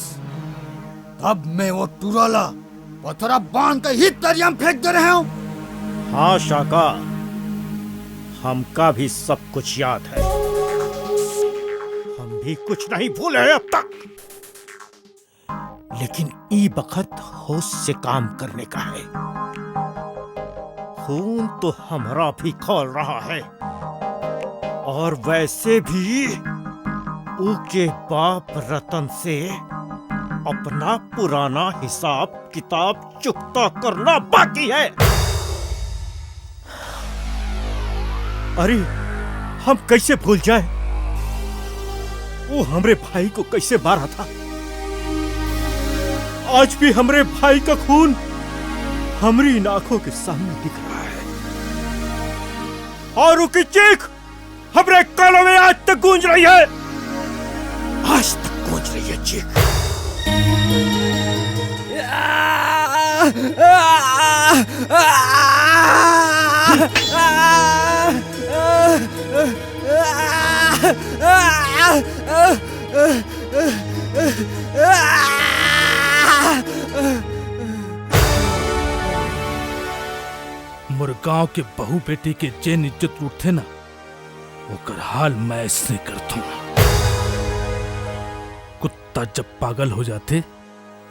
तब मैं वो टुराला पथरा बांध के हित दरिया में फेंक दे रहे हूँ। हाँ शाका, हमका भी सब कुछ याद है। हम भी कुछ नहीं भूले हैं अब तक, लेकिन ई बखत होश से काम करने का है। खून तो हमारा भी खौल रहा है, और वैसे भी उनके बाप रतन से अपना पुराना हिसाब किताब चुकता करना बाकी है। अरे हम कैसे भूल जाए, वो हमरे भाई को कैसे मारा था। आज भी हमरे भाई का खून हमारी आंखों के सामने दिख रहा है, और उसकी चीख हमरे कानों में आज तक गूंज रही है। आज तक गूंज रही है चीख। मुर्गांव के बहू बेटी के जेन इज्जत उठते ना, ओकर हाल मैं ऐसे करता हूं। कुत्ता जब पागल हो जाते,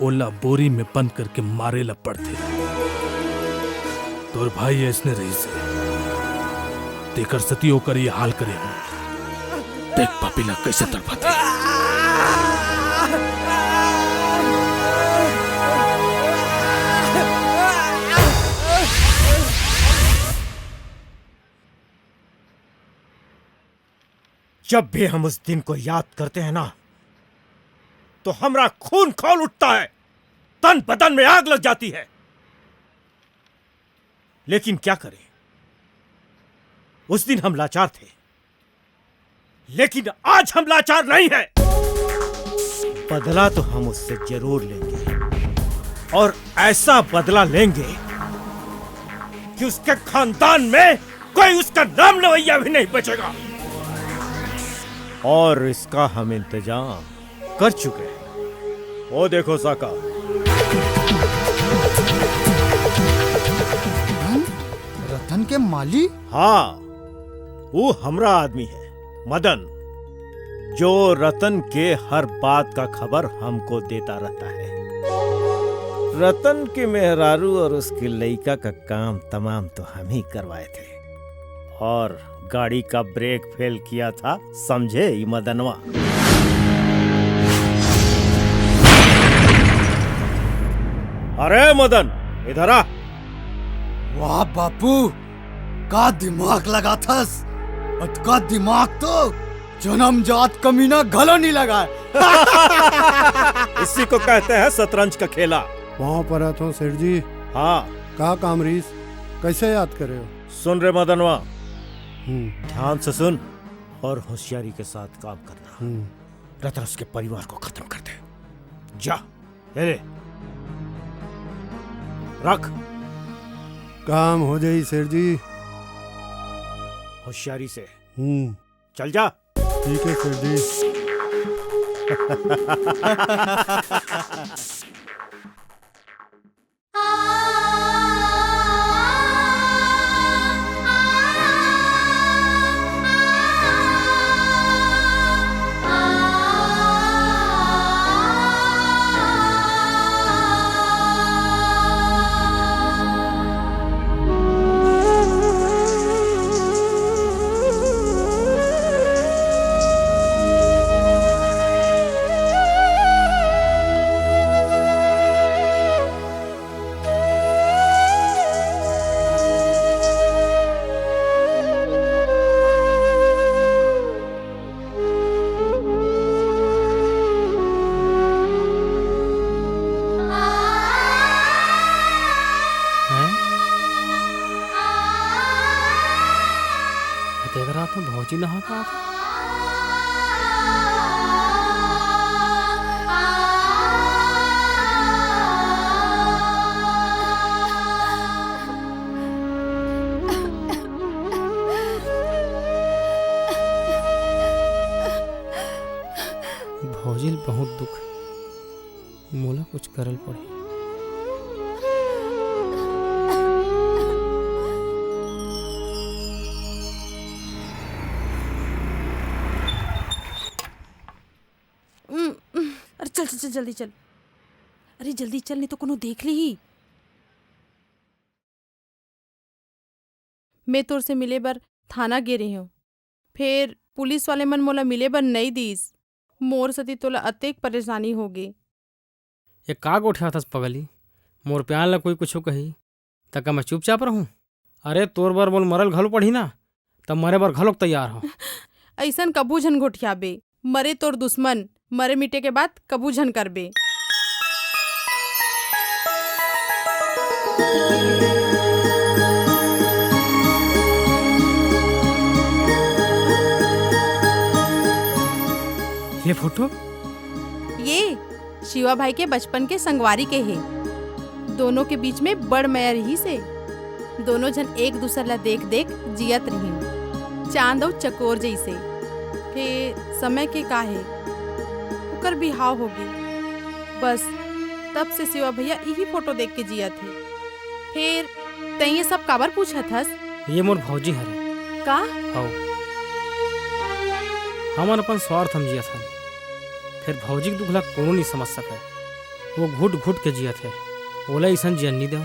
ओला बोरी में बंद करके मारे ला पड़ते। तोर भाई ऐसने रही से तेकर सती होकर ये हाल करे हो। देख पापीला कैसे तड़पाते। जब भी हम उस दिन को याद करते हैं ना, तो हमारा खून खौल उठता है, तन बदन में आग लग जाती है। लेकिन क्या करें, उस दिन हम लाचार थे, लेकिन आज हम लाचार नहीं हैं। बदला तो हम उससे जरूर लेंगे, और ऐसा बदला लेंगे कि उसके खानदान में कोई उसका नाम लवैया भी नहीं बचेगा। और इसका हम इंतजाम कर चुके हैं। वो देखो साका, रतन के माली? हाँ, वो हमरा आदमी है मदन, जो रतन के हर बात का खबर हमको देता रहता है। रतन के मेहरारू और उसकी लड़का का काम तमाम तो हम ही करवाए थे, और गाड़ी का ब्रेक फेल किया था, समझे ये मदनवा। अरे मदन, इधर आ। वाह बापू, का दिमाग लगा थस, का दिमाग तो जन्मजात कमीना घलो नहीं लगा। इसी को कहते हैं शतरंज का खेला। वहाँ पर आते हो सेठ जी। हाँ, का कामरीस, कैसे याद करे हो? सुन रे मदनवा, ध्यान से सुन और होशियारी के साथ काम करना। रतन उसके परिवार को खत्म कर दे। जा, ले रख। काम हो जाई सेठ जी। होशियारी से चल जा। ठीक है सेठ जी। कोची नहा का भौजिल बहुत दुख मोला कुछ करल पड़ी। अरे चल चल चल जल्दी चल, अरे जल्दी चल नहीं तो कोनो देख ली ही। मैं तोर से मिले बर थाना गे रही हूँ, फिर पुलिस वाले मन मोला मिले बर नहीं दीस। मोर सती तोला अतेक परेशानी होगी। ये का गोठा थस पगली, मोर प्यार ला कोई कुछ कही तक मैं चुपचाप रहूं? अरे तोर बर बोल मरल घलो पड़ी ना, तब मरे बर घलोक तैयार हो। ऐसन कबू झन घोटियाबे, मरे तोर दुश्मन, मरे मिटे के बाद कबू झन करबे। ये फोटो ये शिवा भाई के बचपन के संगवारी के है। दोनों के बीच में बड़ मैया रही से, दोनों जन एक दूसरे ला देख देख जियत रही, चांद और चकोर जैसे। फिर समय के का है ओकर बिहाव होगी, बस तब से शिवा भैया यही फोटो देख के जिया थे। फिर तै ये सब काबर पूछत हस? ये मोर भौजी हरे का हो, हमन अपन स्वार्थ हम जिया था, फिर भौजी के दुख ला कोनो नहीं समझ सके। वो घुट घुट के जिया थे, ओला ऐसा जियन नहीं दे,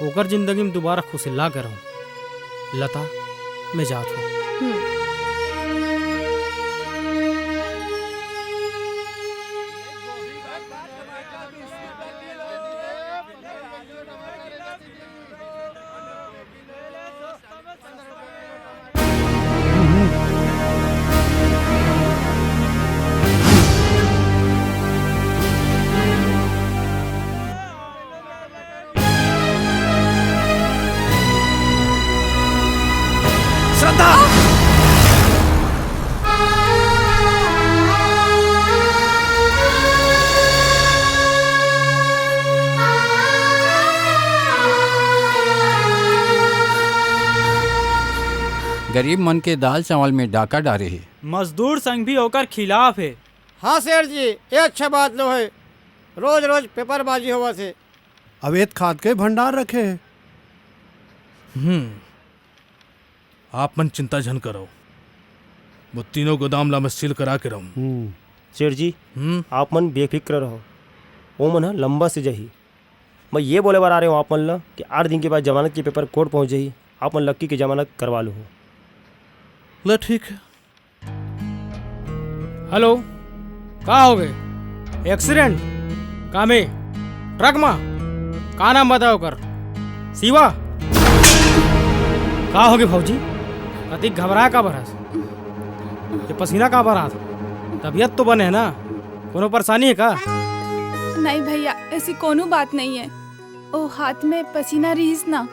ओकर जिंदगी में दोबारा खुशी ला कर रहूं। लता मैं जात हूँ। गरीब मन के दाल चावल में डाका डारे है। मजदूर संघ भी होकर खिलाफ है। हाँ सेठ जी, ये अच्छा बात लो है, रोज रोज पेपरबाजी होवा से। अवैध खाद के भंडार रखे हैं। आप मन चिंता झन करो, वो तीनों गोदाम ला मैं सील करा के रहूं। सेठ जी आप मन बेफिक्र रहो, वो मन लंबा से जही। मैं ये बोले बार आ रहे हूँ आप मन ला कि 8 दिन के बाद जमानत के पेपर कोर्ट पहुँच जाही, आप मन लक्की की जमानत करवा लो। ले ठीक है। हेलो, का हो गए? एक्सीडेंट का में ट्रक में? का नाम बताओ कर? शिवा? का हो गए भौजी? अति घबरा का बरस, ये पसीना का बरा? तबीयत तो बने है ना, कोनो परेशानी है का? नहीं भैया, ऐसी कोनो बात नहीं है। ओ हाथ में पसीना रहीस ना,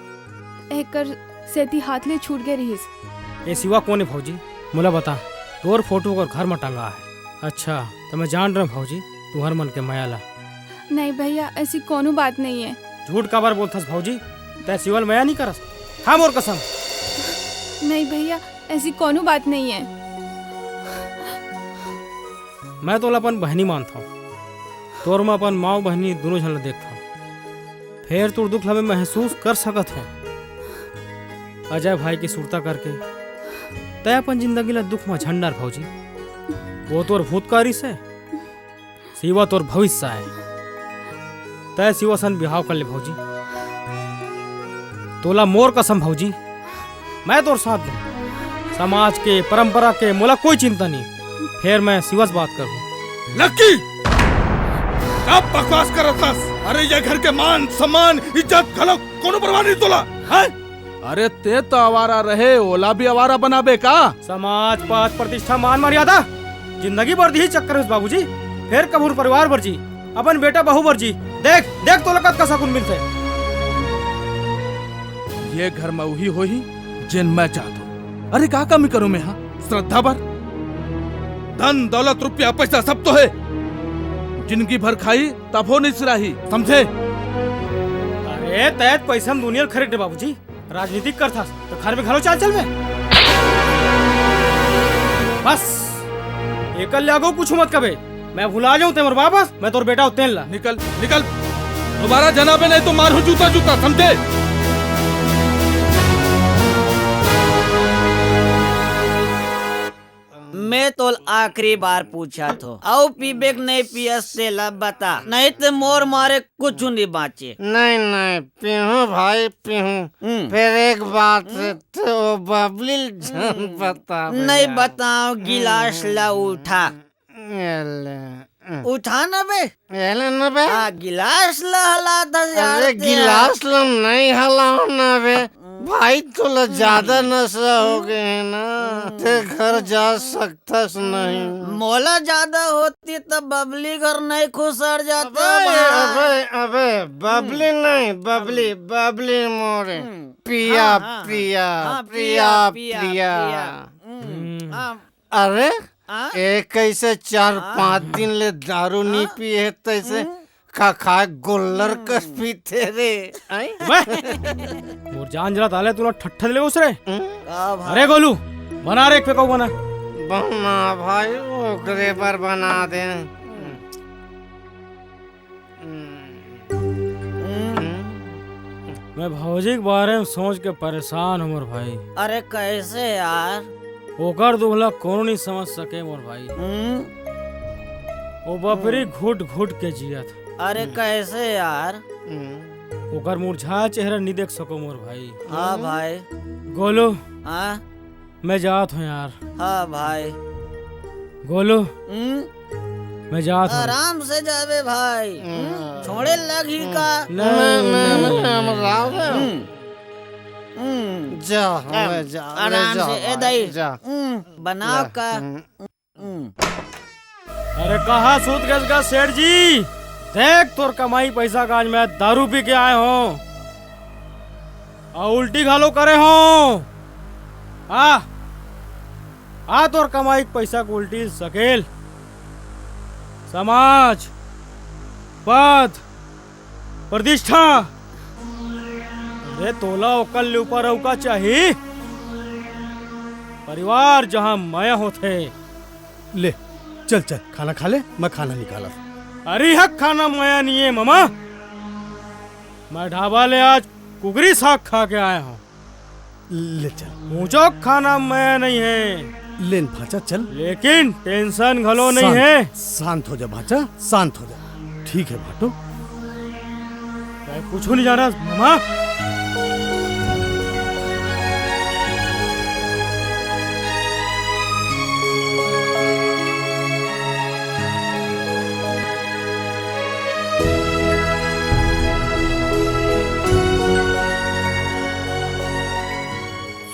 एकर सेती हाथ ले छूट गए रहीस। ये शिवा कौन है भौजी? मुला बता। तोर फोटो और घर में टंगा है। अच्छा तो मैं जान रहा हूँ भौजी, तू हर मन के माया ला। नहीं भैया, ऐसी कोनो बात नहीं है। झूठ का बार बोलथस भौजी? तै शिवल माया नहीं करस? हाँ मोर कसम। नहीं भैया, ऐसी कोनो बात नहीं है। मैं तो अपन बहनी मानता हूँ, तोर में अपन माँ बहनी दोनों झन देखता हूँ, फिर तोर दुख हमें महसूस कर सकत है। अजय भाई की सुरता करके तय अपन जिंदगी ला दुख में झंडार भौजी। वो तोर भूतकारी से, शिवा तोर भविष्य है। तय शिवा सन बिहाव कर ले भौजी, तोला मोर कसम भौजी, मैं तोर साथ दूं। समाज के परंपरा के मोला कोई चिंता नहीं, फिर मैं शिवा से बात करूँ। लक्की कब बकवास करत हस? अरे ये घर के मान सम्मान इज्जत घलो कोनो परवाह नहीं तोला है? अरे ते तो आवारा रहे, ओला भी आवारा बनाबे का? समाज पद प्रतिष्ठा मान मर्यादा जिंदगी भर दी चक्कर है बाबूजी, फिर कबूर परिवार भर जी, अपन बेटा बहू भर जी। देख देख तो लगत का सकून मिलते। ये घर में वही हो ही जिन मैं चाहता हूँ। अरे का कमी करूँ मैं? हाँ श्रद्धा भर धन दौलत रुपया पैसा सब तो है, जिंदगी भर खाई तब हो नहीं सिराही, समझे? अरे तैत पैसा हम दुनिया खरीदे बाबूजी, राजनीतिक कर था तो घर में घरों चाल चल में बस एकल लागो कुछ मत कबे, मैं भुला जाऊं तेमर वापस, मैं तोर बेटा उतेल ला। निकल निकल, दोबारा जनाबे नहीं तो मारू जूता जूता, समझे? मैं तो आखिरी बार पूछा तो आओ पीबे नहीं पियस से ला बता, नहीं तो मोर मारे कुछ नहीं बाचे। नहीं नहीं पीहूं भाई पीहूं, फिर एक बात तो बबली जान बता। नहीं बताओ, गिलास ला उठा उठा न बे, न बे, गिलास ला हला दस। अरे गिलास ला नहीं हलाओ न बे भाई, तो ज्यादा नशा हो गए है ना, ते घर जा सकता नहीं। मोला ज्यादा होती तो बबली घर नहीं खुसर जाते। अबे अबे बबली नहीं, बबली बबली मोरे पिया पिया पिया पिया। अरे एक कैसे 4-5 दिन ले दारू नहीं पिए तैसे खा गोल्लर कस पीते रे। मोर जान जरा ताले तूने ठट्ठा ले उसरे। अरे गोलू बना रे, एक पे बना बना भाई, ओकरे पर बना दे। मैं भौजी के बारे में सोच के परेशान हूँ मोर भाई। अरे कैसे यार? ओकर दुखला कौन नहीं समझ सके मोर भाई। वो बपरी घुट घुट के जिया था। अरे कैसे यार? ओकर मुरझा चेहरा नहीं देख सको मोर भाई। हाँ भाई। गोलू हाँ मैं जात हूँ यार। हाँ भाई। गोलू मैं जात हूँ। आराम से जावे भाई, छोड़े लगी का। जा आराम से दही बनाओ का। अरे कहा सूत गज का सेठ जी, देख तोर कमाई पैसा का आज मैं दारू पी के आए हूँ और उल्टी घालो करे हूँ। आ तोर कमाई पैसा को उल्टी सकेल समाज पद प्रतिष्ठा ये तोला ओकल ऊपर औका चाहिए। परिवार जहाँ माया होते। ले चल चल खाना खा ले, मैं खाना निकाला। अरे हक खाना माया नहीं है मामा, मैं ढाबा ले आज कुकरी साग खा के आया हूँ। ले चल। मुझो खाना माया नहीं है। लेन भाचा चल। लेकिन टेंशन घलो नहीं है। शांत हो जा भाचा, शांत हो जा। ठीक है भाटो, मैं कुछ नहीं जाना मामा।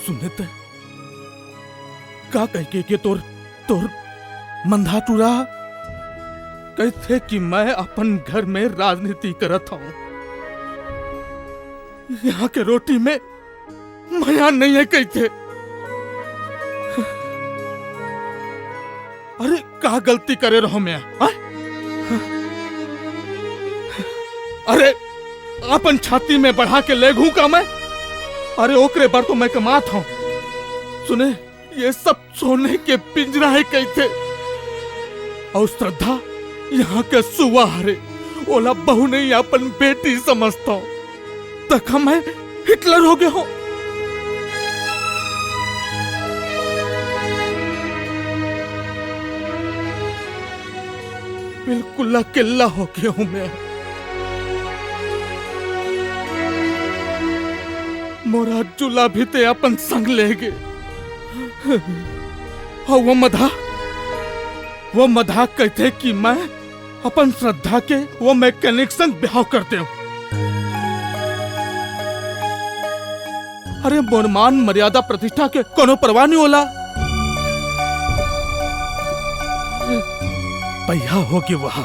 सुनते का कह के तोर मंधा टूरा कहते कि मैं अपन घर में राजनीति करत हूँ, यहाँ के रोटी में माया नहीं है कहते। अरे का गलती करे रहो मैं? अरे अपन छाती में बढ़ा के ले घू का मैं? अरे ओकरे बार तो मैं कमात हूँ। सुने ये सब सोने के पिंजरा है कहते, और श्रद्धा यहाँ के सुआ हरे ओला बहू नहीं अपन बेटी समझता हूँ, तक मैं हिटलर हो गया हूँ। बिल्कुल अकेला हो गया हूँ मैं। मोरा चूल्हा भी ते अपन संग ले गए। और वो मधा कहते कि मैं अपन श्रद्धा के वो मैकेनिक संग ब्याह करते हूँ। अरे मोर मान मर्यादा प्रतिष्ठा के कोनो परवाह नहीं होला। पैया होगी वहां,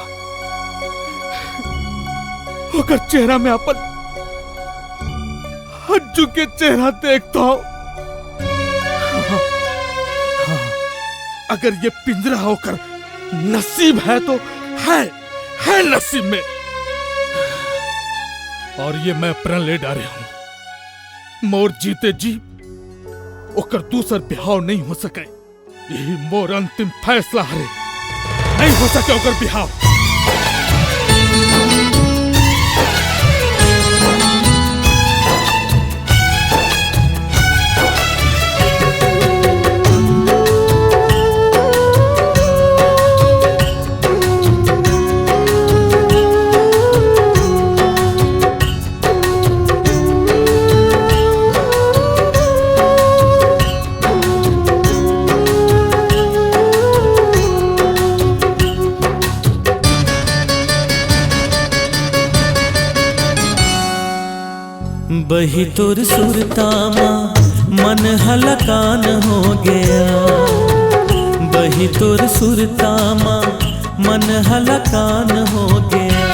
होकर चेहरा में अपन हज्जू के चेहरा देखता हूं। अगर ये पिंजरा होकर नसीब है तो है नसीब में। और ये मैं प्रण ले डाले हूं, मोर जीते जी ओकर दूसर बिहाव नहीं हो सके। यही मोर अंतिम फैसला हरे, नहीं हो सके ओकर बिहाव। बही तुर सुरतामा मन हलकान हो गया, बही तुर सुरतामा मन हलकान हो गया।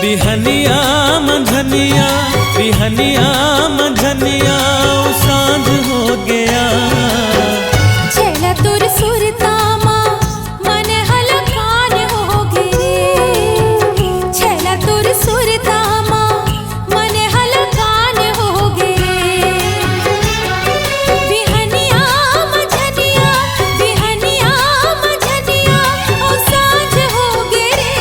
बिहनिया मंझनिया बिहनिया मंझनिया सांझ हो गया। छेला तुर सुरतामा मन हलकान हो गे, छेला तुर सुरतामा मन हलकान हो गे। बिहनिया मंझनिया ओ सांझ हो गे रे।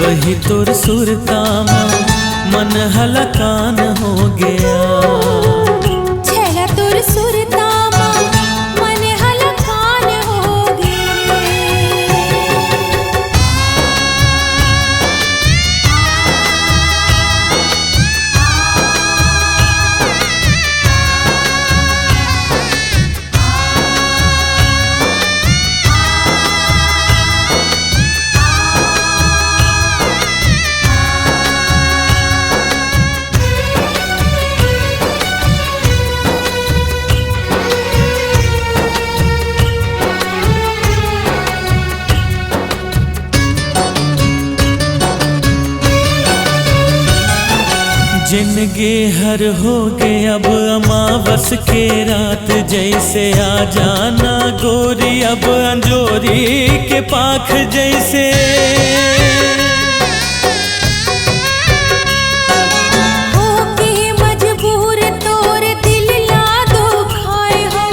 बही तुर सुरतामा मन हलकान हो गया। छेला तुर सुरतामा मन हलकान हो गे। जिनगे हर हो गए अब अमावस के रात, जैसे आ जाना गोरी अब अंजोरी के पाख जैसे। होके मजबूर तोर दिल ला दो खाए हो,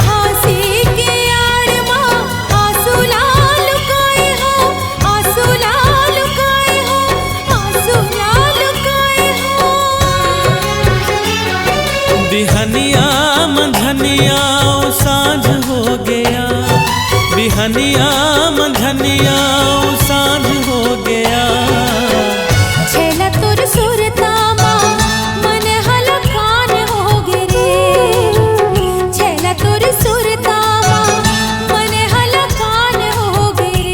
हंसी के आड़ माँ आंसू ला लुकाए हो, आंसू ला लुकाए हो, आंसू ला लुकाए हो। बिहनिया मंझनिया सांझ हो गया, बिहनिया मंझनिया सांझ हो गया। छेला तुर सुरतामा मन हलकान हो गे रे, छेला तुर सुरतामा मन हलकान हो गे रे।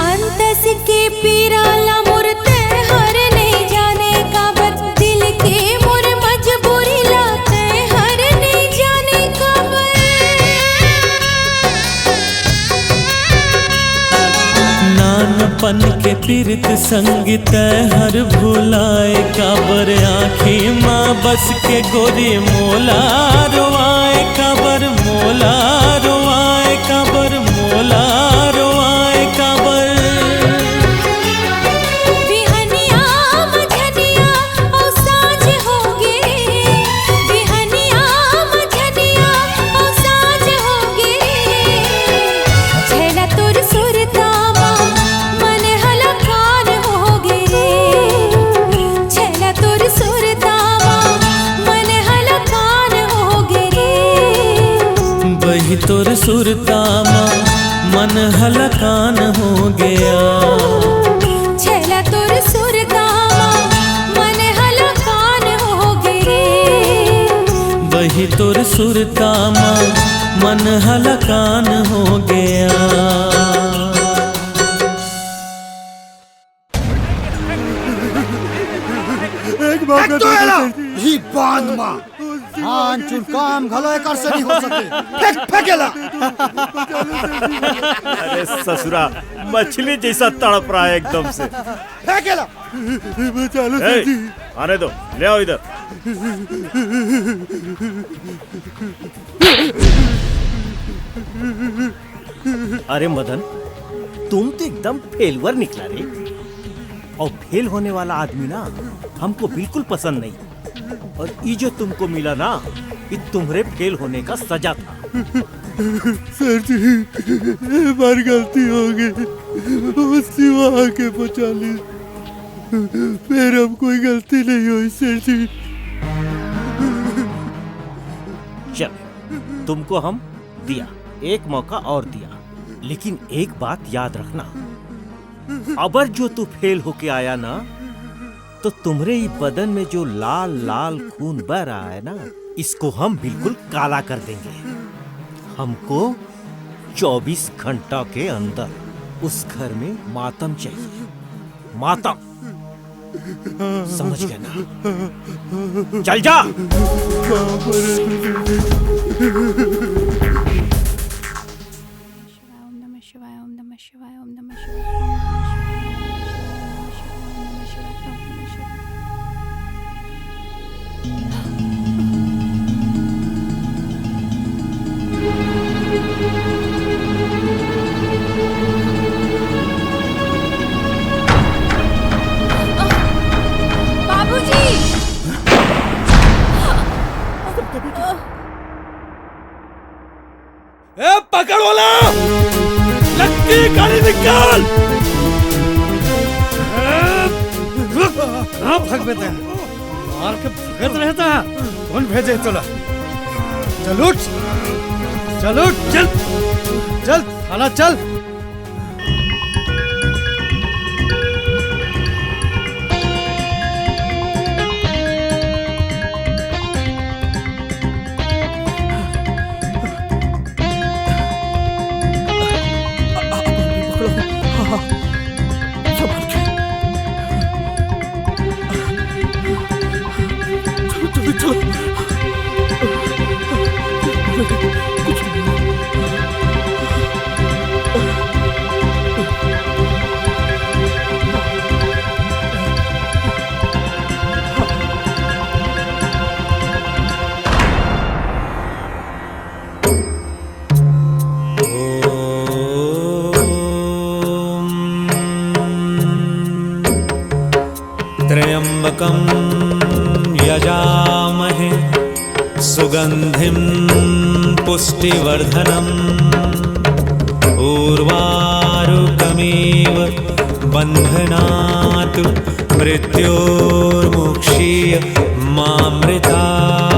अंतस के पीराला मुरते हर नहीं जाने का बत, दिल के मुर मजबूरी लाते हर नहीं जाने का नानपन के पीरित संगीत हर भुलाए, काबर आँखी माँ बस के गोरी मोला रोआए, काबर मोला रोआए, काबर मोला रोआए, काबर। बिहनिया मंझनिया ओ सांझ हो गे, बिहनिया मंझनिया ओ सांझ हो गे। छेला तुर सुरतामा मन हलकान हो गे रे, छेला तुर सुरतामा मन हलकान हो गे रे। बही तुर सुरतामा मन हलकान हो गया। छेला तुर सुरतामा मन हलकान हो गे रे। बही तुर शोर सुरता माँ मन हलकान हो गया। एक ही बांध माँ आन चुन काम घलो एकर से नहीं हो सके। फेंकेला। अरे ससुरा मछली जैसा तड़प रहा है एकदम से। फेंकेला। बचा लो ए, आने दो, ले आओ इधर। अरे मदन, तुम तो एकदम फेलवर निकला रे। और फेल होने वाला आदमी ना हमको बिल्कुल पसंद नहीं। और ये जो तुमको मिला ना, ये तुम्हारे फेल होने का सजा था। सर जी, एक बार गलती हो गई, उसी वहाँ आके बचा ली। फिर अब कोई गलती नहीं हुई सर जी। चल, तुमको हम दिया, एक मौका और दिया, लेकिन एक बात याद रखना, अबर जो तू फेल होके आया ना, तो तुम्हारे ही बदन में जो लाल लाल खून बह रहा है ना, इसको हम बिल्कुल काला कर देंगे। हमको 24 घंटा के अंदर उस घर में मातम चाहिए, मातम। समझ गए ना? चल जा। बाबूजी! ए पकड़ वाला, लक्की गाड़ी निकाल। कहाँ भाग बेटे? मार के भगत रहता है। कौन भेजे तोला? चल उठ, चल उठ, चल, चल, थाना चल। त्र्यंबकं यजामहे सुगंधिं पुष्टिवर्धनम् उर्वारुकमेव बन्धनात् मृत्योर्मुक्षीय मामृतात्।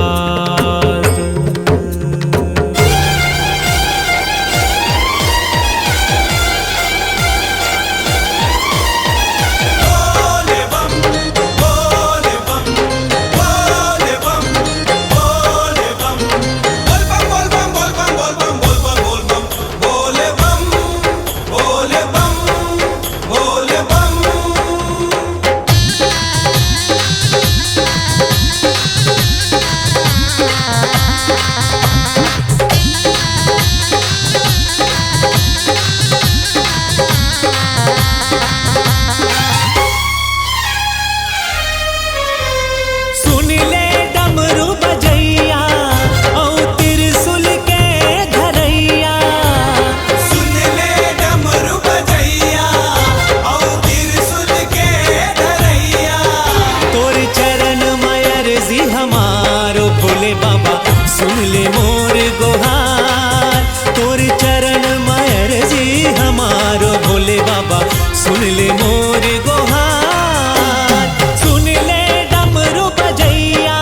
सुन ले मोर गोहार, तोर चरण मायर जी हमारो भोले बाबा। सुन ले मोर गोहार, सुन ले डमरू बजैया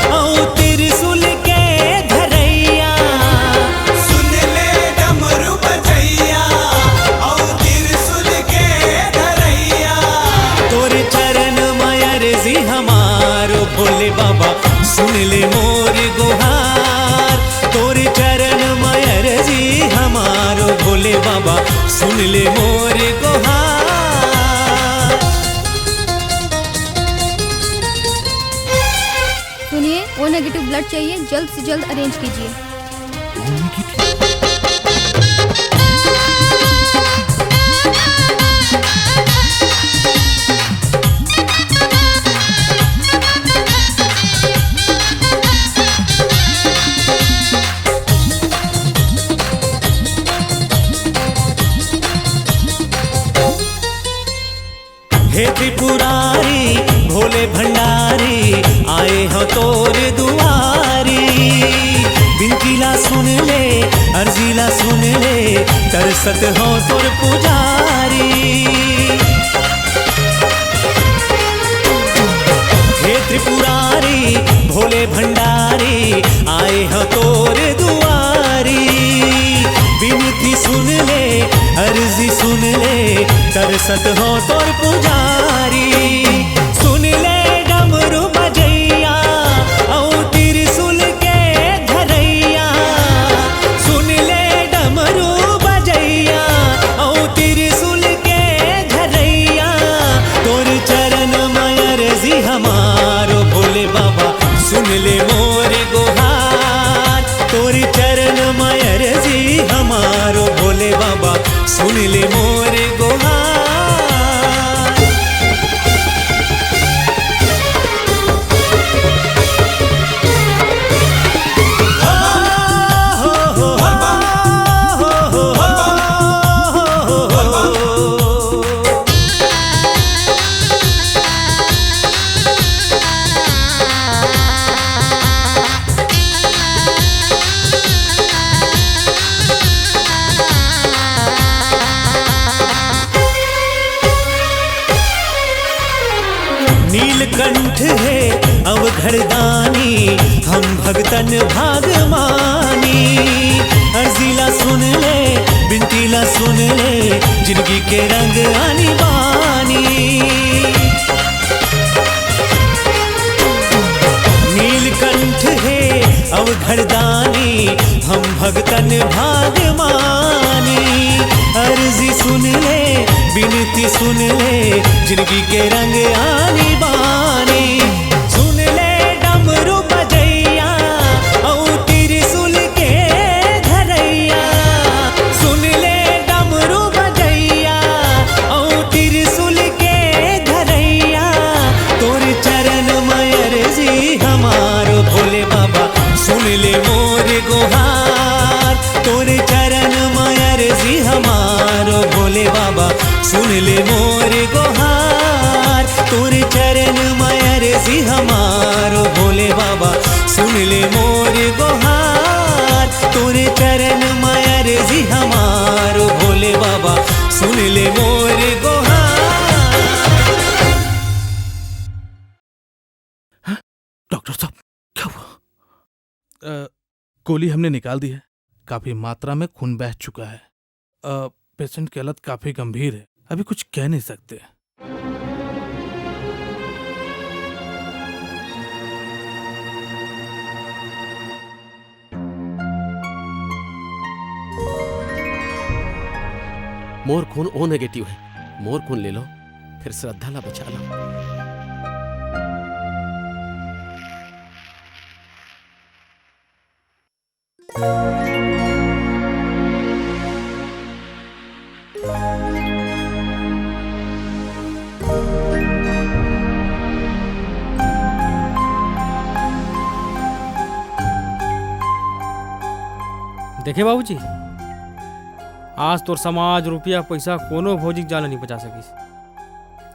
औ त्रिशूल के धरैया। सुन ले डमरू बजैया औ त्रिशूल के धरैया। तोर चरण मायर जी हमारो भोले बाबा। सुन ले मोर गुहार, ब्लड चाहिए, जल्द से जल्द अरेंज कीजिए। हे त्रिपुरारी भोले भंडारी आए हो तोर दुआरी, बिनतीला सुन ले अर्जीला सुन ले तरसत हो तोर पुजारी। हे त्रिपुरारी भोले भंडारी आए हो तोर दुआरी, बिनती सुन ले अर्जी सुन ले तरसत हो तोर पुजारी। सुन ले डमरू बजैया औ त्रिशूल के धरैया, सुन ले डमरू बजैया औ त्रिशूल के धरैया, तोर चरण मयर जी हमारो भोले बाबा सुन ले मोर गुहार, तोर चरण मयर जी हमारो भोले बाबा सुन ले मोर गुहार। नीलकंठ है अवघड़दानी हम भगतन भागमानी, अर्जीला सुन ले बिनतीला सुन ले जिंदगी के रंग आनी बानी। नीलकंठ है अवघड़दानी हम भगतन भागमानी, अर्जी सुन ले बिनती सुन ले जिंदगी के रंग आनी बानी। सुन ले डमरू बजैया औ त्रिशूल के धरैया, सुन ले डमरू बजैया औ त्रिशूल के धरैया, तोर चरण मयर जी हमारो भोले बाबा सुन ले मोर गुहार, तोर चरण मयर जी हमारो भोले बाबा सुन ले मोर गुहार, तोर चरण मयर जी हमारो भोले बाबा सुन ले मोर गुहार, तोर चरण मयर जी हमारो भोले बाबा सुन ले मोर गुहार। डॉक्टर साहब क्या हुआ? गोली हमने निकाल दी है, काफी मात्रा में खून बह चुका है। पेशेंट की हालत काफी गंभीर है, अभी कुछ कह नहीं सकते। मोर खून ओ नेगेटिव है, मोर खून ले लो फिर श्रद्धा ला बचा लो। देखे बाबूजी, आज तोर समाज रुपया पैसा कोनो भौजिक जान नहीं बचा सकीस,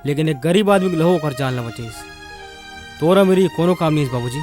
लेकिन एक गरीब आदमी के लहो ओकर जान न बचीस। तोरा मेरी कोनो काम नहीं बाबूजी।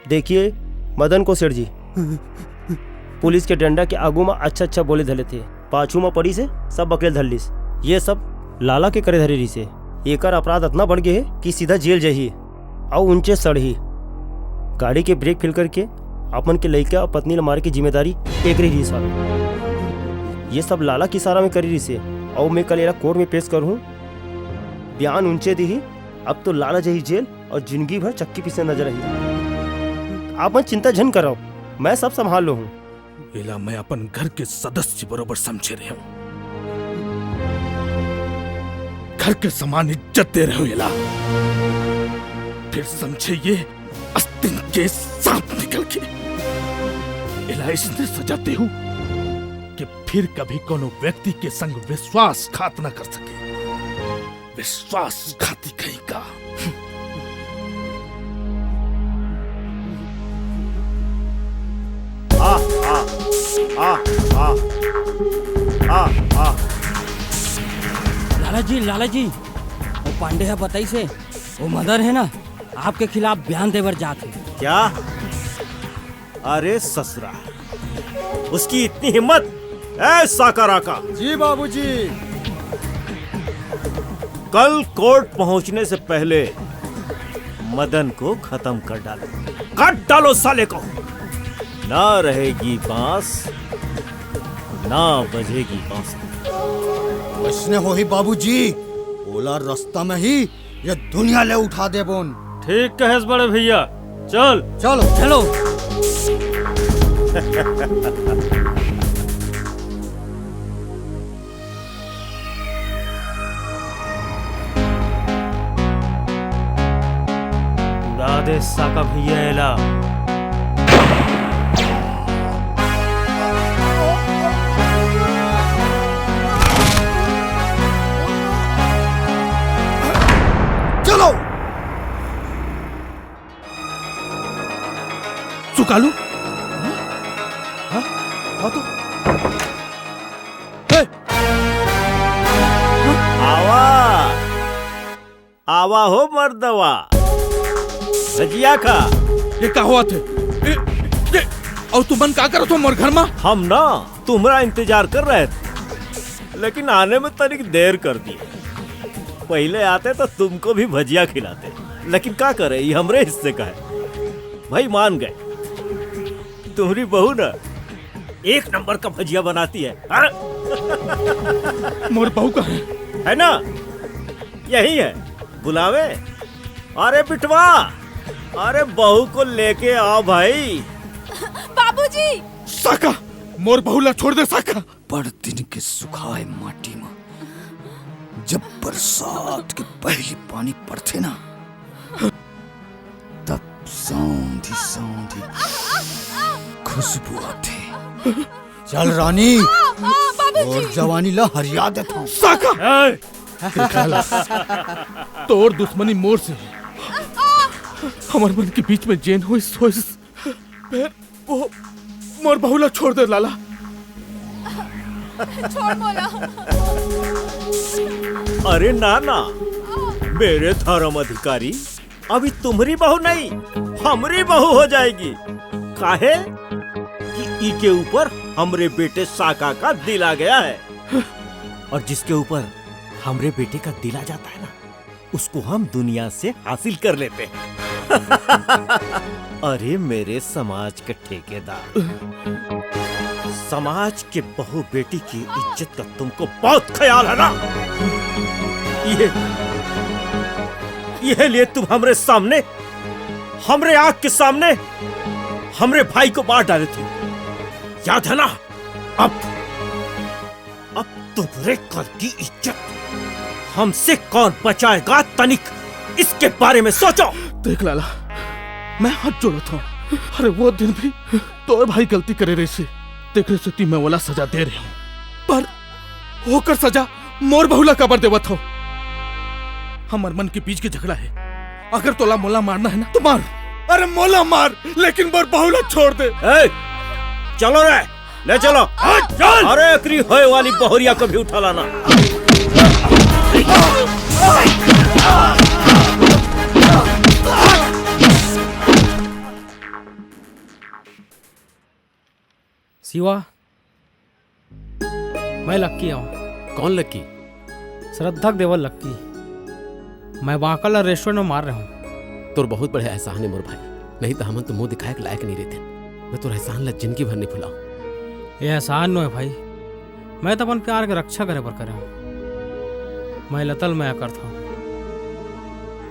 देखिए मदन को सेठ जी पुलिस के डंडा के आगू में अच्छा बोले धले थे, पाछू में पड़ी से सब बकरे धरलिस। ये सब लाला के करे धरे रही से। एकर अपराध इतना बढ़ गए है कि सीधा जेल जाही और ऊंचे सड़ही। गाड़ी के ब्रेक फेल करके अपन के लड़का और पत्नी ला मारे की जिम्मेदारी एक रही सारा। ये सब लाला की सारा में करी रही से और मैं कल कोर्ट में पेश करूँ, बयान ऊंचे दी। अब तो लाला जही जेल और जिंदगी भर चक्की पीछे नजर रही। आप मत चिंता झन करो, मैं सब संभाल लो हूँ। एला मैं अपन घर के सदस्य बरोबर समझे रहे हूँ, घर के समान इज्जत दे रहे हो एला। फिर समझे ये अस्तिन के सांप निकल के एला इसने सजा दे हूँ कि फिर कभी कोनो व्यक्ति के संग विश्वासघात न कर सके। विश्वासघाती कहीं का। लाला जी वो पांडे है बताई से वो मदर है ना, आपके खिलाफ बयान देवर जाते। क्या? अरे ससुरा, उसकी इतनी हिम्मत! ऐ साकाराका जी बाबूजी। कल कोर्ट पहुंचने से पहले मदन को खत्म कर डालो, काट डालो साले को। ना रहेगी बांस, ना बजेगी बांस। वैसने हो ही बाबूजी, ओला रास्ता में ही ये दुनिया ले उठा दे बोन। ठीक कहे बड़े भैया, चल चलो चलो। उड़ा दे साका भैया एला। चलो सुकालू। तो आवा आवा हो मर्दवा, भजिया खा। ये का हुआ थे? ये और तुम का करो तो मोर घर में? हम ना तुम्हारा इंतजार कर रहे थे, लेकिन आने में तनिक देर कर दी। पहले आते तो तुमको भी भजिया खिलाते, लेकिन क्या करे, ये हमरे हिस्से का है। भाई मान गए, तुम्हारी बहू ना एक नंबर का भजिया बनाती है। मोर बहू का है ना, यही है, बुलावे। अरे बिटवा, अरे बहू को लेके आओ भाई। बाबूजी। साका, मोर बहू ला छोड़ दे साका। बड़ दिन के सुखाए माटी में जब बरसात के पहली पानी पड़ते ना, तब सौंधी सौंधी खुशबू आती। चल रानी, और जवानी ला हरिया देता हूँ। साका तोर दुश्मनी मोर से हमार मन के बीच में जेन हो वो मोर बहू ला छोड़ दे लाला। छोड़ बोला। अरे ना ना, मेरे धर्म अधिकारी, अभी तुम्हारी बहू नहीं, हमारी बहू हो जाएगी। काहे कि ई के ऊपर हमरे बेटे साका का दिल आ गया है, और जिसके ऊपर हमरे बेटे का दिल आ जाता है ना, उसको हम दुनिया से हासिल कर लेते हैं। अरे मेरे समाज के ठेकेदार, समाज के बहू बेटी की इज्जत का तुमको बहुत ख्याल है ना। ये लिए तुम हमरे सामने, हमरे आंख के सामने हमरे भाई को मार डाले थे, याद है ना? अब तुम्हारे कल की इज्जत हमसे कौन बचाएगा? तनिक इसके बारे में सोचो। देख लाला, मैं हाथ जोड़ा था। अरे वो दिन भी तो भाई गलती करे रही से देख रहे से मैं वाला सजा दे रही हूँ, पर होकर सजा मोर बहुला कबर देवा था। हमार मन के बीच के झगड़ा है, अगर तोला मोला मारना है ना तो मार। अरे मोला मार, लेकिन मोर बहुला छोड़ दे। चलो रे, ले चलो। चल। अरे एकरी होए वाली बहुरिया को भी उठा लाना। शिवा, मैं लक्की हूँ। कौन लक्की? श्रद्धा देवल लक्की। मैं बाकल रेस्टोरेंट में मार रहा हूँ। तोर बहुत बड़े एहसान है मोर भाई, नहीं तो हमन तो मुंह दिखाए के लायक नहीं रहते। मैं तोर एहसान ला जिंदगी भर नहीं भुलाऊं। ये एहसान नो है भाई, मैं तो अपन प्यार के रक्षा करे पर करे हूँ। मैं लतल मैं करता हूँ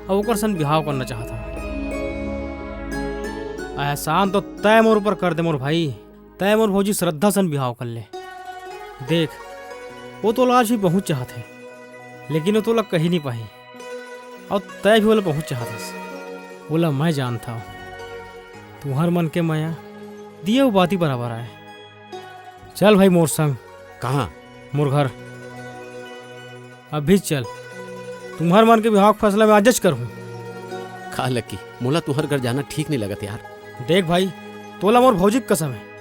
और ओकर सन बिहाव करना चाहता हूँ। एहसान तो तय मोर ऊपर कर दे मोर भाई, तय मोर भौजी श्रद्धा सन बिहाव कर ले। देख वो तो आज भी बहुत चाहते हैं, लेकिन वो तो लग कहीं नहीं पाई, और तय भी बोला बहुत चाहता। बोला मैं जानता हूँ तुम्हार मन के माया दिए वो बात ही बराबर आए। चल भाई मोर संग। कहाँ? मोर घर। अभी चल, तुम्हार मन के विवाह के फैसला में आजज करूँ। खा लकी मोला तुहर घर जाना ठीक नहीं लगत यार। देख भाई तोला मोर भौजी की कसम है।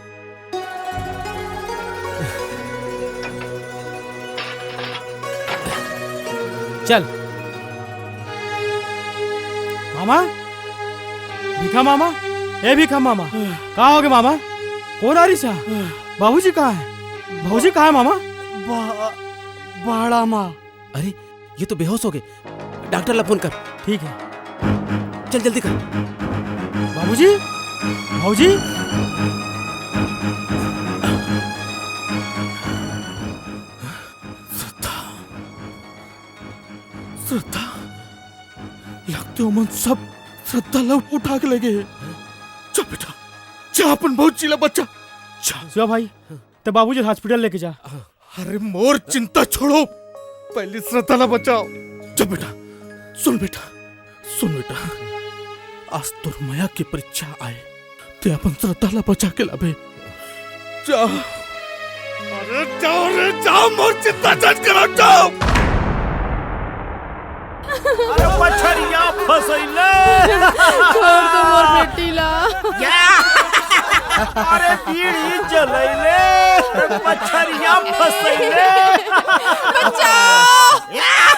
चल मामा, भिखा मामा, ए भिखा मामा, कहाँ हो गए मामा? कौन आ रही सा? बाबूजी कहाँ है? भौजी कहाँ है मामा? बाड़ा माँ। अरे ये तो बेहोश हो गए, डॉक्टर ला फोन कर। ठीक है, चल जल्दी कर। बाबूजी, भौजी, श्रद्धा लगते हो मन सब श्रद्धा लौट उठा के लगे। जा बेटा जा, अपन बहुत चिल्ला बच्चा जा भाई, तो बाबूजी हॉस्पिटल लेके जा। अरे मोर चिंता छोड़ो, पहले श्रद्धा ला बचाओ। जा बेटा, सुन बेटा, सुन बेटा, आज तोर माया की परीक्षा आए ते अपन श्रद्धा ला बचा के लाबे। जा, अरे जाओ रे जाओ, मोर चिंता जज करो, जाओ। अरे मछरिया फसैले, छोड़ दो मोर बेटी ला। अरे बीड़ी जलैले, मछरिया फसैले। बचाओ,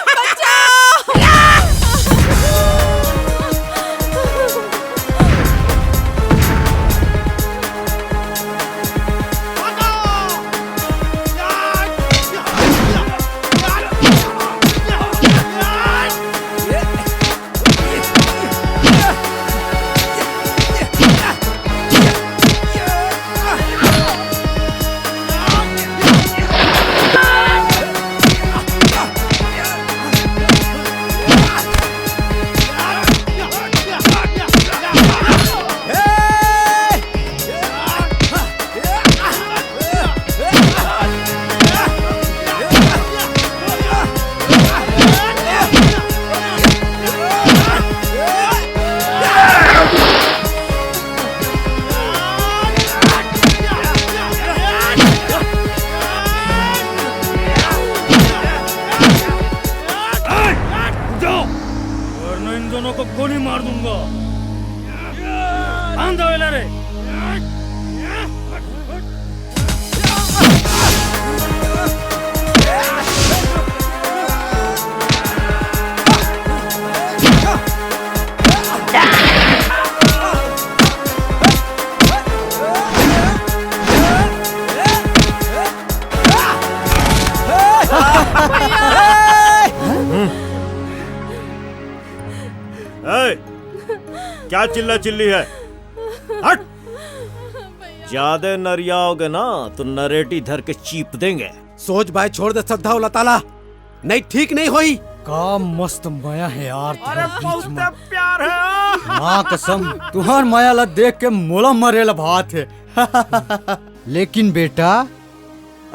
बचाओ। गोली मार दूंगा। बांधो इन्हें रे। क्या चिल्ला चिल्ली है? हट! ज्यादा नरियाओगे ना तो नरेटी धर के चीप देंगे। सोच भाई, छोड़ दे श्रद्धा वाला ताला, नहीं ठीक नहीं होई। का मस्त माया है यार। अरे बहुत प्यार है। माँ कसम तुहार माया ला देख के मोला मरेला भात है। लेकिन बेटा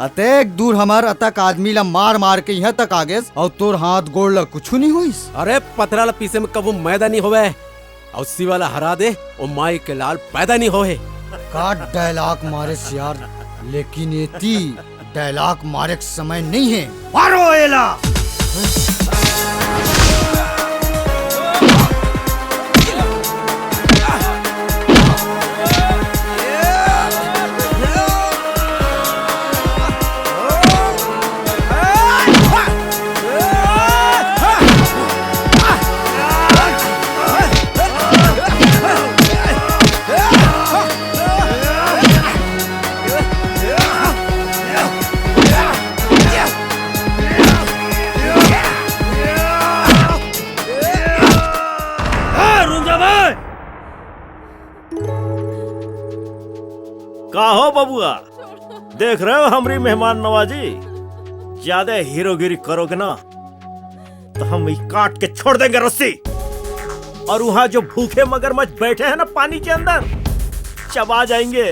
अतेक दूर हमार अतक आदमी ला मार मार के यहाँ तक आगे और तोर हाथ गोड़ ला कुछ नहीं हुई। अरे पथरा ला पीसे में कबू मैदा नहीं होवे, और सी वाला हरा दे और माई के लाल पैदा नहीं होए। का डायलॉग मारे यार, लेकिन ये ती डायलॉग मारे के समय नहीं है। मारो एला। बाबुआ, देख रहे हो हमारी मेहमान नवाजी? ज्यादा हीरोगिरी करोगे ना तो हम ही काट के छोड़ देंगे रस्सी। और वहां जो भूखे मगरमच्छ बैठे हैं ना पानी के अंदर, चबा जाएंगे।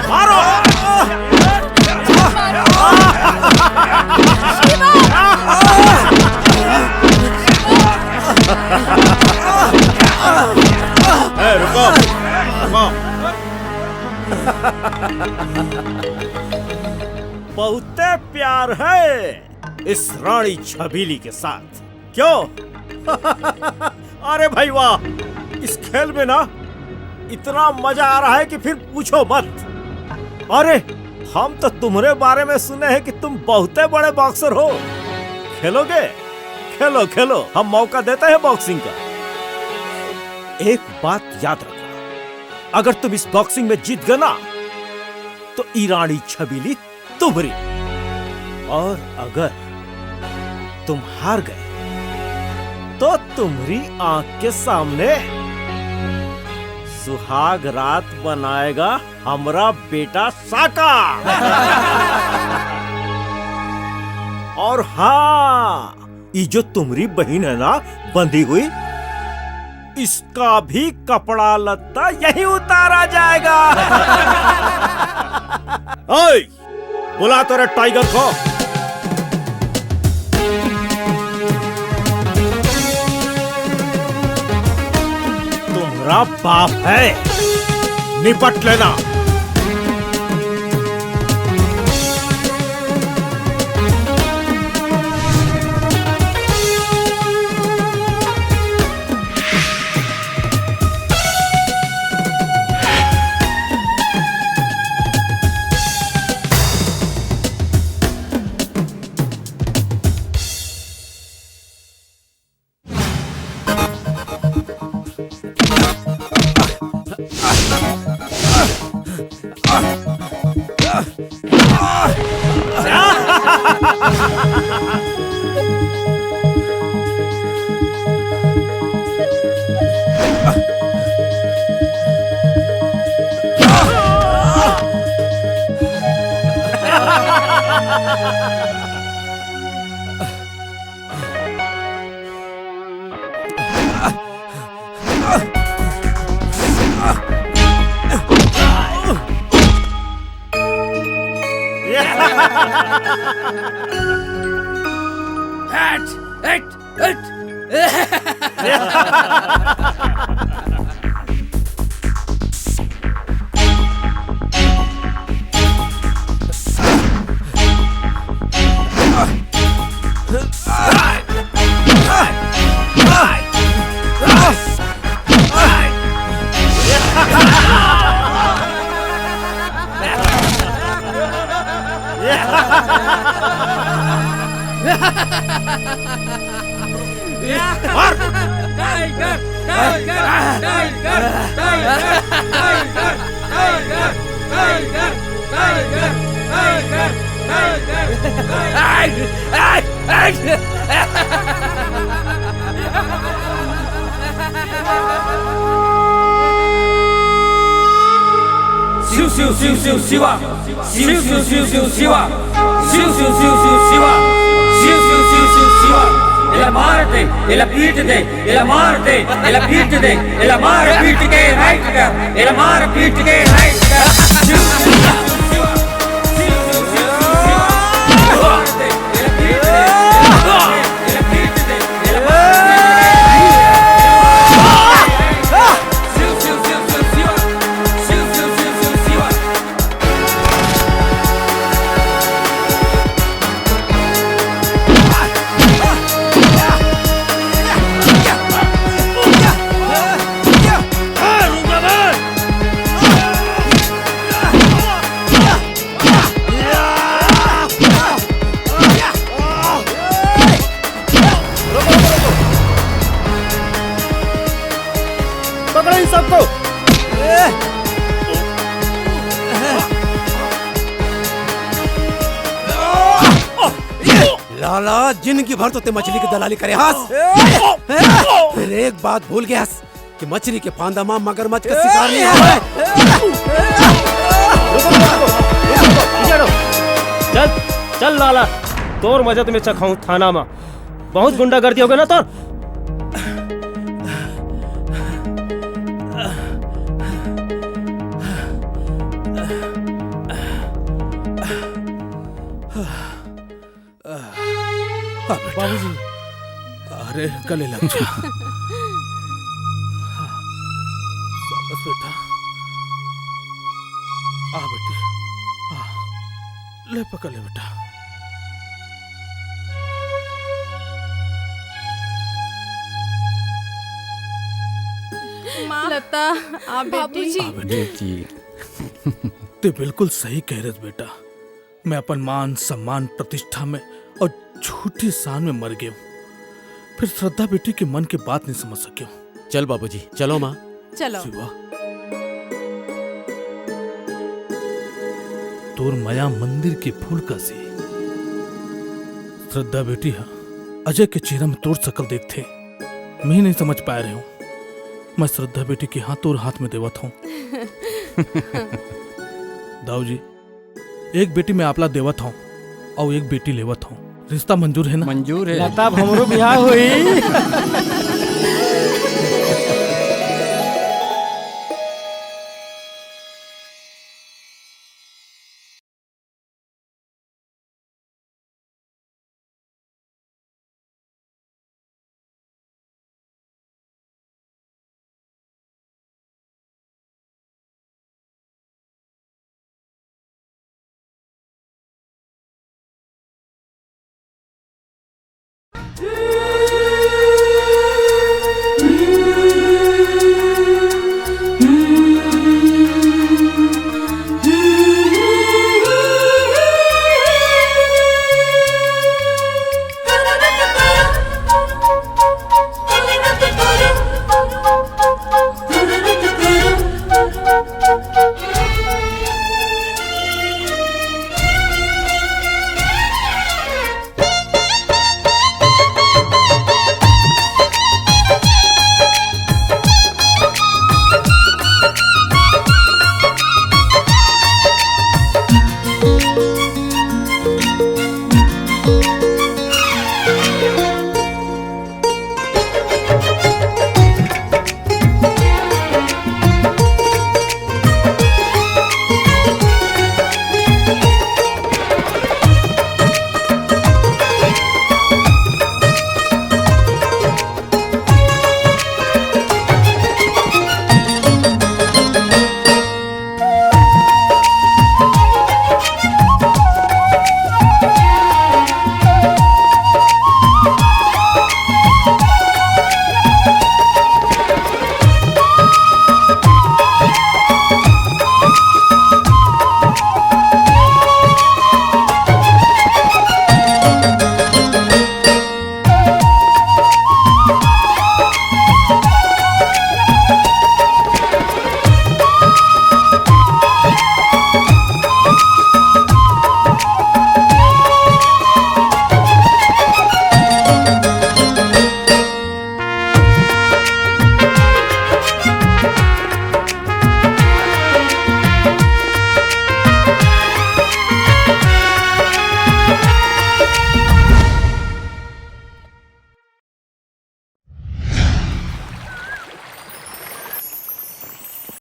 मारो! रुको, रुको। बहुते प्यार है इस रानी छबीली के साथ, क्यों? अरे भाई वाह, इस खेल में ना इतना मजा आ रहा है कि फिर पूछो मत। अरे हम तो तुम्हारे बारे में सुने हैं कि तुम बहुते बड़े बॉक्सर हो। खेलोगे? खेलो खेलो, हम मौका देते हैं बॉक्सिंग का। एक बात याद रखना, अगर तुम इस बॉक्सिंग में जीत गए ना तो ईरानी छबीली तुम्हारी, और अगर तुम हार गए तो तुम्हारी आंख के सामने सुहाग रात बनाएगा हमारा बेटा साका। और हाँ, ये जो तुम्हारी बहन है ना बंधी हुई, इसका भी कपड़ा लत्ता यही उतारा जाएगा। ओए, बुला तेरे टाइगर को। तुम्हारा बाप है, निपट लेना। लाला जिंदगी भर तो ते मछली की दलाली करे हंस। फिर एक बात भूल गया कि मछली के फांदा मां मगरमच्छ का शिकार नहीं है। चल चल लाला, तोर मदद में चखाऊं थाना में। बहुत गुंडागर्दी हो गया ना तोर। बाबूजी, अरे गले लग जा। बस बेटा, आ बेटी, ले पकड़ ले बेटा। लता, आ बेटी। बेटी ते बिल्कुल सही कह रहे बेटा। मैं अपन मान सम्मान प्रतिष्ठा में और झूठी शान में मर गया हूँ। फिर श्रद्धा बेटी के मन की बात नहीं समझ सके हूँ। चल बाबूजी, चलो माँ। चलो। तोर माया मंदिर के फूल का सी श्रद्धा बेटी है। अजय के चेहरा में तोर शकल देखते मैं नहीं समझ पा रहे हूँ। मैं श्रद्धा बेटी के हाथ तोर हाथ में देवत हूँ। दाऊ जी, एक बेटी में आपला देवत हूँ और एक बेटी लेवत हूँ। रिश्ता मंजूर है ना? मंजूर है। लता हमरो बियाह हुई।